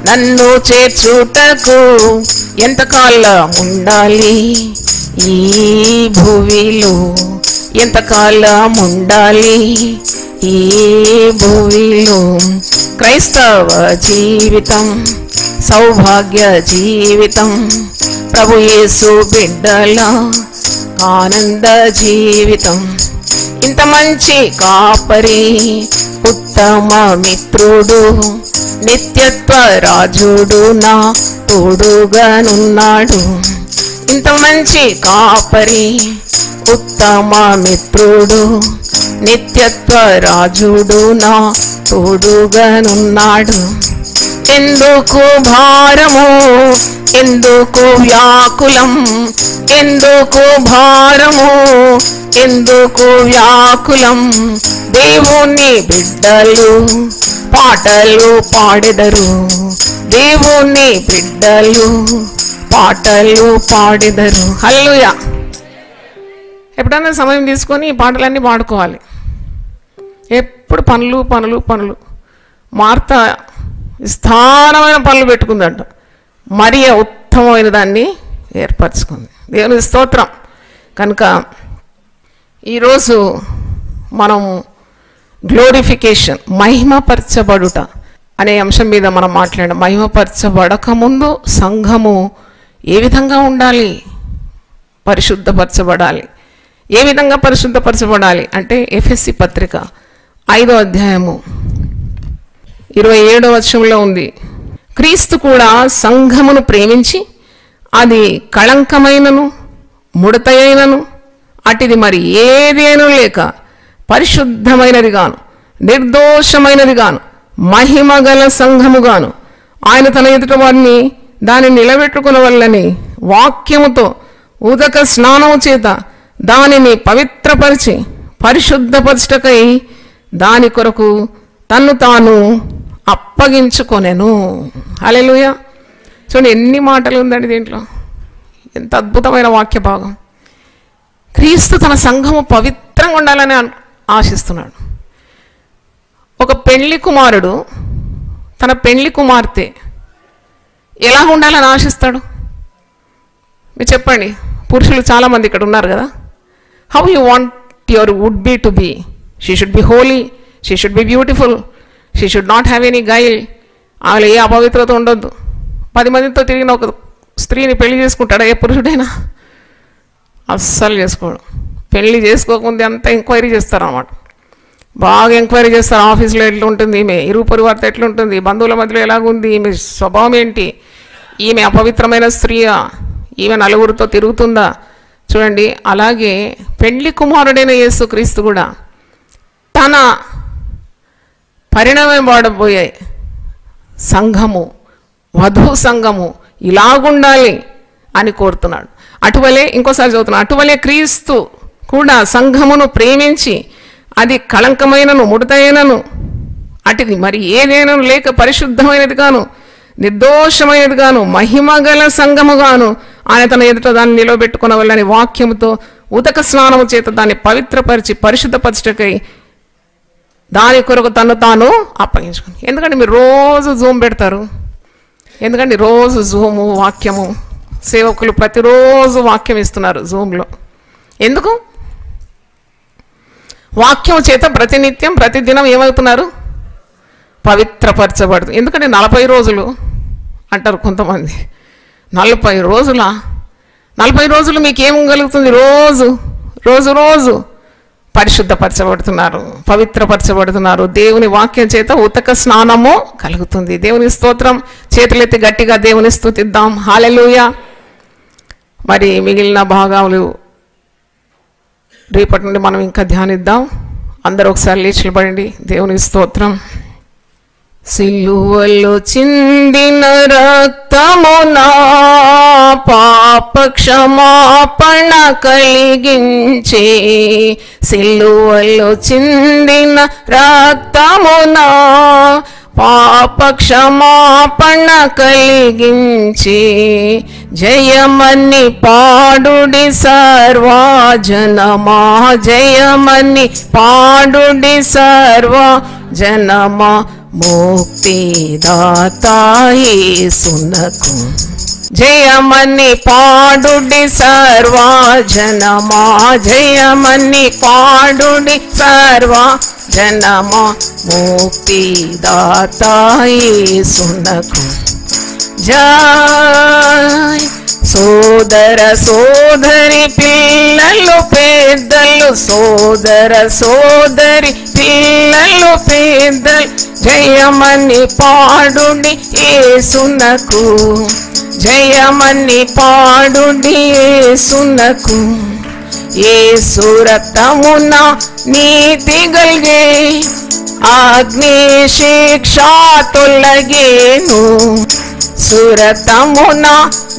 నన్ను చేర్చుటకు, ఎంతకాలం ఉండాలి ఈ భూమిలో, ఎంతకాలం ఉండాలి ఈ భూమిలో. క్రైస్తవ జీవితం సౌభాగ్య జీవితం, ప్రభు యేసు బిడ్డల ఆనంద జీవితం. ఇంత మంచి కాపరి ఉత్తమ మిత్రుడు, నిత్యత్వ రాజుడు నా తోడుగానున్నాడు. ఇంత మంచి కాపరి ఉత్తమ మిత్రుడు, నిత్యత్వ రాజుడు నా తోడుగానున్నాడు. ఎందుకు భారము ఎందుకు వ్యాకులం, ఎందుకు భారము ఎందుకు వ్యాకులం, దేవుని బిడ్డలు పాటలు పాడెదరు, దేవుని బిడ్డలు పాటలు పాడెదరు. హల్లెలూయా. ఎప్పుడైనా సమయం తీసుకొని ఈ పాటలన్నీ పాడుకోవాలి. ఎప్పుడు పనులు పనులు పనులు. మార్త విస్తారమైన పనులు పెట్టుకుందంట, మరి ఉత్తమమైన దాన్ని ఏర్పరచుకుంది. దేవుని స్తోత్రం. కనుక ఈరోజు మనం గ్లోరిఫికేషన్, మహిమపరచబడుట అనే అంశం మీద మనం మాట్లాడాం. మహిమపరచబడక ముందు సంఘము ఏ విధంగా ఉండాలి, పరిశుద్ధపరచబడాలి. ఏ విధంగా పరిశుద్ధపరచబడాలి అంటే ఎఫెసీ పత్రిక 5వ అధ్యాయము 27వ వచనంలో ఉంది. క్రీస్తు కూడా సంఘమును ప్రేమించి అది కళంకమైనను ముడతయైనను అటిది మరి ఏదేనూ లేక పరిశుద్ధమైనదిగాను నిర్దోషమైనదిగాను మహిమగల సంఘముగాను ఆయన తన ఎదుట వారిని దాన్ని నిలబెట్టుకున్న వల్లని వాక్యముతో ఉదక స్నానము చేత దానిని పవిత్రపరిచి పరిశుద్ధపరచుటకై దాని కొరకు తన్ను తాను అప్పగించుకొనెను. హల్లెలూయా. చూడండి ఎన్ని మాటలు ఉందండి దీంట్లో, ఎంత అద్భుతమైన వాక్య భాగం. క్రీస్తు తన సంఘము పవిత్రంగా ఉండాలని ఆశిస్తున్నాడు. ఒక పెళ్లి కుమారుడు తన పెళ్లి కుమార్తె ఎలా ఉండాలని ఆశిస్తాడు? మీరు చెప్పండి. పురుషులు చాలామంది ఇక్కడ ఉన్నారు కదా. How you want your would be to be? She should be holy, she should be beautiful, she should not have any guile. ఆమె ఏ అపవిత్రత ఉండొద్దు. 10 మందితో తిరిగిన ఒక స్త్రీని పెళ్లి చేసుకుంటాడా ఏ పురుషుడైనా? అస్సలు చేసుకోడు. పెళ్లి చేసుకోకముందే అంతా ఎంక్వైరీ చేస్తారన్నమాట. బాగా ఎంక్వైరీ చేస్తారు. ఆఫీస్లో ఎట్లుంటుంది ఈమె, ఇరుగు పొరుగు వార్త ఎట్లుంటుంది, బంధువుల మధ్యలో ఎలాగుంది, ఈమె స్వభావం ఏంటి, ఈమె అపవిత్రమైన స్త్రీయా, ఈమె నలుగురితో తిరుగుతుందా. చూడండి, అలాగే పెళ్లి కుమారుడైన యేసుక్రీస్తు కూడా తన పరిణామం వాడబోయే సంఘము, వధు సంఘము ఇలాగుండాలి అని కోరుతున్నాడు. అటువలే ఇంకోసారి చదువుతున్నా, అటువలే క్రీస్తు కూడా సంఘమును ప్రేమించి అది కళంకమైనను ముడతైనను అటుది మరి ఏదైనాను లేక పరిశుద్ధమైనది గాను నిర్దోషమైనది గాను మహిమగల సంఘముగాను ఆయన తన ఎదుట దాన్ని నిలవబెట్టుకునవలని వాక్యముతో ఉదక స్నానము చేత దాన్ని పవిత్రపరిచి పరిశుద్ధపరచుటకై దాని కొరకు తను తాను అప్పగించుకుని. ఎందుకంటే మీరు రోజు జూమ్ పెడతారు, ఎందుకంటే రోజు జూము వాక్యము సేవకులు ప్రతిరోజు వాక్యం ఇస్తున్నారు జూమ్లో. ఎందుకు? వాక్యం చేత ప్రతినిత్యం ప్రతిదినం ఏమవుతున్నారు? పవిత్రపరచబడుతుంది. ఎందుకంటే 40 రోజులు అంటారు కొంతమంది. 40 రోజుల 40 రోజులు మీకు ఏం కలుగుతుంది? రోజు రోజు రోజు పరిశుద్ధపరచబడుతున్నారు, పవిత్రపరచబడుతున్నారు. దేవుని వాక్యం చేత ఉతక స్నానము కలుగుతుంది. దేవుని స్తోత్రం. చేతులెత్తి గట్టిగా దేవుని స్తుతిద్దాం. హల్లెలూయా. మరి మిగిలిన భాగాలు రేపటి నుండి మనం ఇంకా ధ్యానిద్దాం. అందరూ ఒకసారి లేచి నిలబడండి. దేవుని స్తోత్రం. సిలువలో చిందిన రక్తమునా పాప క్షమాపణ కలిగించే, సిలువలో చిందిన రక్తమునా పాప క్షమాపణ కలిగించి జయమని పాడుడి సర్వజనమా, జయమని పాడుడి సర్వజనమా, ముక్తిదాత యేసునకు జయమని పాడుడి సర్వజనమా, జయమని పాడుడి సర్వజనమా, ముక్తిదాత యేసునకు జై. సోదర సోదరి పిల్లలు పెద్దలు, సోదర సోదరి పిల్లలు పెద్దలు, జయమని పాడుడి యేసునకు, జయమని పాడుడి యేసునకు. యేసు రక్తమున నీతి గల్గే అగ్ని శిక్ష తొలగేను, సురతమున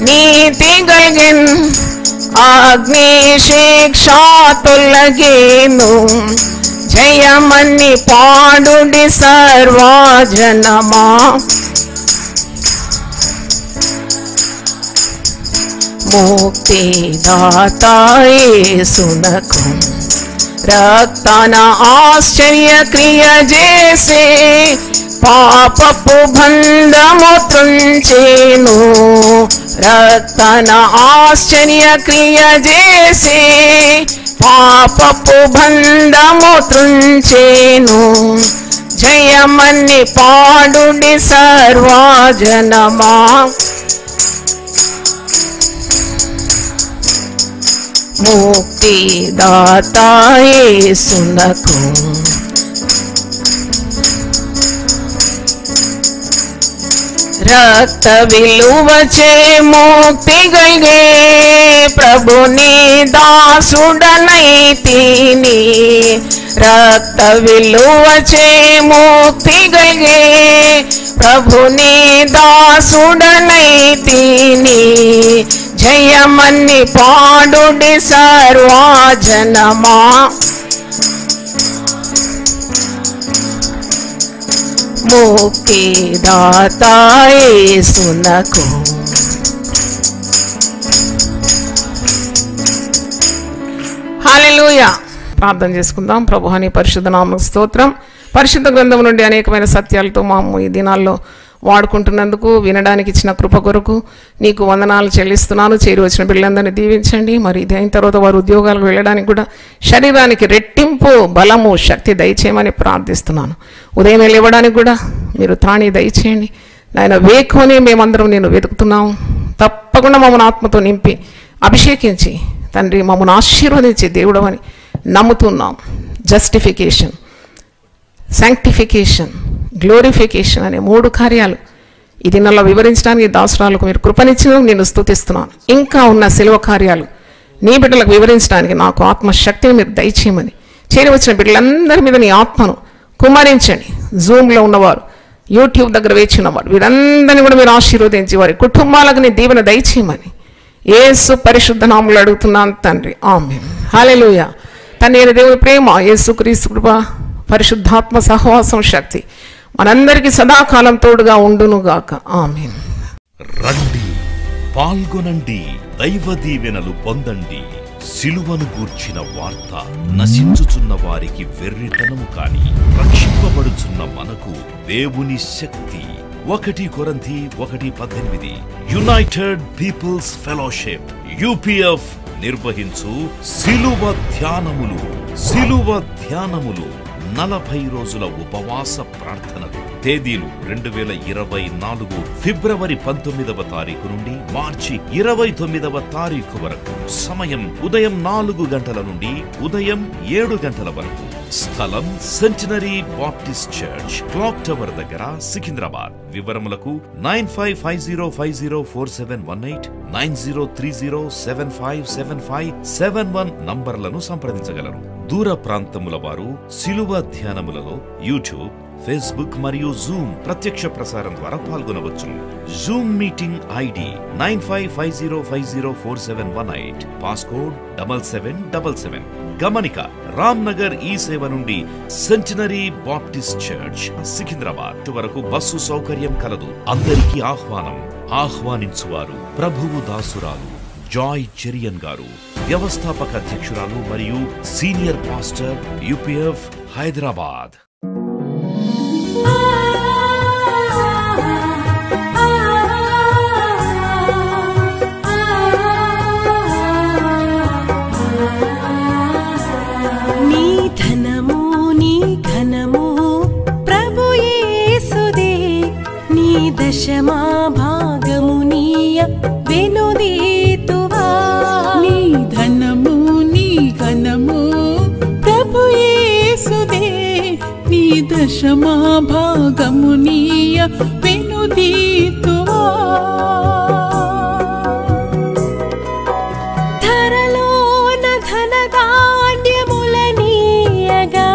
నీతి గల్గెన్ అగ్ని శిక్ష తొలగేను, జయమని పాడుడి సర్వజనమా, ముక్తిదాత యేసునకు. రక్తన ఆశ్చర్య క్రియ చేసే పాపపు బంధము త్రుంచేను, రక్తన ఆశ్చర్య క్రియ చేసే పాపపు బంధము త్రుంచేను, జయమని పాడుడి సర్వజనమా, ముక్తిదాత యేసునకు. రక్త విలువచే ముక్తి గల్గే ప్రభుని దాసుడనైతిని, రక్త విలువచే ముక్తి గల్గే ప్రభుని దాసుడనైతిని, జయమని పాడుడి సర్వజనమా, ముక్తిదాత యేసునకు. హల్లెలూయా. ప్రార్థన చేసుకుందాం. ప్రభువా నీ పరిశుద్ధ నామమునకు స్తోత్రం. పరిశుద్ధ గ్రంథం నుండి అనేకమైన సత్యాలతో మాము ఈ దినాల్లో వాడుకుంటున్నందుకు, వినడానికి ఇచ్చిన కృప కొరకు నీకు వందనాలు చెల్లిస్తున్నాను. చేరి వచ్చిన బిడ్డలందరినీ దీవించండి. మరి ఇది అయిన తర్వాత వారు ఉద్యోగాలకు వెళ్ళడానికి కూడా శరీరానికి రెట్టింపు బలము శక్తి దయచేయమని ప్రార్థిస్తున్నాను. ఉదయం లేవడానికి కూడా మీరు తాళి దయచేయండి నాయన. వేకుని మేమందరం నేను వెతుకుతున్నాము. తప్పకుండా మమ్మల్ని ఆత్మతో నింపి అభిషేకించి తండ్రి మమ్మల్ని ఆశీర్వదించే దేవుడు అని నమ్ముతున్నాం. జస్టిఫికేషన్, శాంక్టిఫికేషన్, గ్లోరిఫికేషన్ అనే 3 కార్యాలు ఈ దినాల్లో వివరించడానికి దాసురాలకు మీరు కృపనిచ్చిన నేను స్తుతిస్తున్నాను. ఇంకా ఉన్న శిలువ కార్యాలు నీ బిడ్డలకు వివరించడానికి నాకు ఆత్మశక్తిని మీరు దయచేయమని, చేరి వచ్చిన బిడ్డలందరి మీద నీ ఆత్మను కుమ్మరించండి. జూమ్లో ఉన్నవారు, యూట్యూబ్ దగ్గర వేచి ఉన్నవారు, వీరందరినీ కూడా మీరు ఆశీర్వదించి వారి కుటుంబాలకు నీ దీవెన దయచేయమని యేసు పరిశుద్ధ నామములో అడుగుతున్నాను తండ్రి, ఆమేన్. హల్లెలూయా. తండ్రి దేవుని ప్రేమ, యేసుక్రీస్తు కృప, పరిశుద్ధాత్మ సహవాసం, శక్తి మనందరికీ సదాకాలం తోడుగా ఉండునుగాక. ఆమేన్. రండి, పాల్గొనండి, దైవ దీవెనలు పొందండి. సిలువను గూర్చిన వార్త నశించుచున్న వారికి వెర్రితనము కాని, రక్షింపబడుచున్న మనకు దేవుని శక్తి. 1 కొరింథీ 1:18. యునైటెడ్ పీపుల్స్ ఫెలోషిప్ UPF నిర్వహించు సిలువ ధ్యానములు. 40 రోజుల ఉపవాస ప్రార్థనలు. తేదీలు 2024 ఫిబ్రవరి 19వ తారీఖు నుండి మార్చి 29వ తారీఖు వరకు. సమయం ఉదయం 4 గంటల నుండి ఉదయం 7 గంటల వరకు. స్థలం centenary Baptist church, clock tower దగ్గర, సికింద్రాబాద్. వివరములకు 9550504718, 9030757571 నంబర్లను సంప్రదించగలరు. దూర ప్రాంతముల వారు సిలువ ధ్యానములలో యూట్యూబ్, ఫేస్బుక్ మరియు జూమ్ ప్రత్యక్ష ప్రసారం ద్వారా పాల్గొనవచ్చు. Zoom meeting ID 9550504718, passcode 7777. గమనిక, రామ్ నగర్ ఈ సేవ నుండి సెంటినరీ బాప్టిస్ట్ చర్చ్, సికింద్రాబాద్ వరకు బస్సు సౌకర్యం కలదు. అందరికీ ఆహ్వానం. ఆహ్వానించువారు ప్రభువు దాసురాలు జాయ్ చెరియన్ గారు, వ్యవస్థాపక అధ్యక్షురాలు మరియు సీనియర్ పాస్టర్ UPF హైదరాబాద్. నీ ధనము నీ ఘనము ప్రభు యేసుదే, నీ దశమా భాగము నీయ వెనుదీతువా. నీ ధనము నీ ఘనము ప్రభు యేసుదే, నీ దశమా భాగము నీయ వెనుదీతువా. ధరలోన ధనధాన్యములనీయగా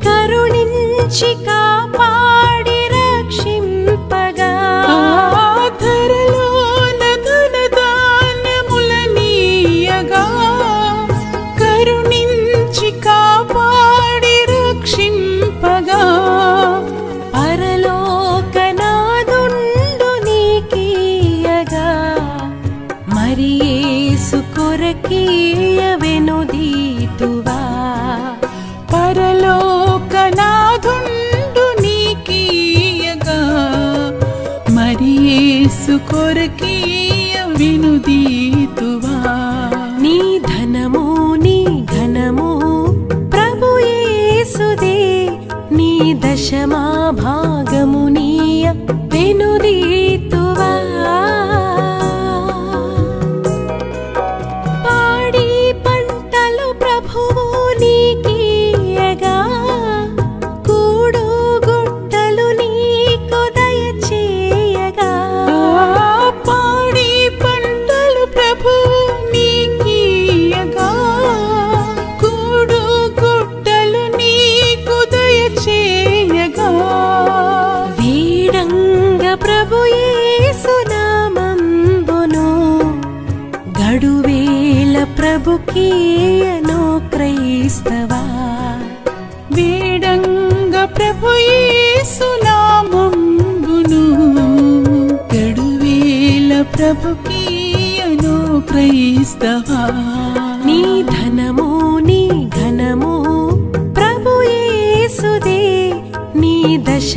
కరుణించి కాపాడి రక్షింపగా. ధరలోన ధనధాన్యములనీయగా కరుణించి కాపాడి రక్షింపగా. పరలోకనాదుండు నీకీయగా మరి యేసు కొరకీయ వెనుదీతువా. పరలోకనాథుండు నీకీయగా మరి యేసు కొరకీయ వెనుదీతువా. నీ ధనము నీ ఘనము ప్రభు యేసుదే, నీ దశమా భాగము నీయ వెనుదీతువా. పాడి పంటలు ప్రభువు నీకీయగా కూడు గుట్టలు నీకు దయచేయగా. పాడి పంటలు ప్రభువు నీకీయగా కూడు గుట్టలు నీకు దయచేయగా. వీడంగ ప్రభు యేసు నామంబును గడువేల ప్రభుకీయను క్రైస్తవా. వేడంగ ప్రభు యేసు నామంబును గడువేల ప్రభుకీయను క్రైస్తవా. నీ ధనము నీ ఘనము ప్రభు యేసుదే, నీ దశ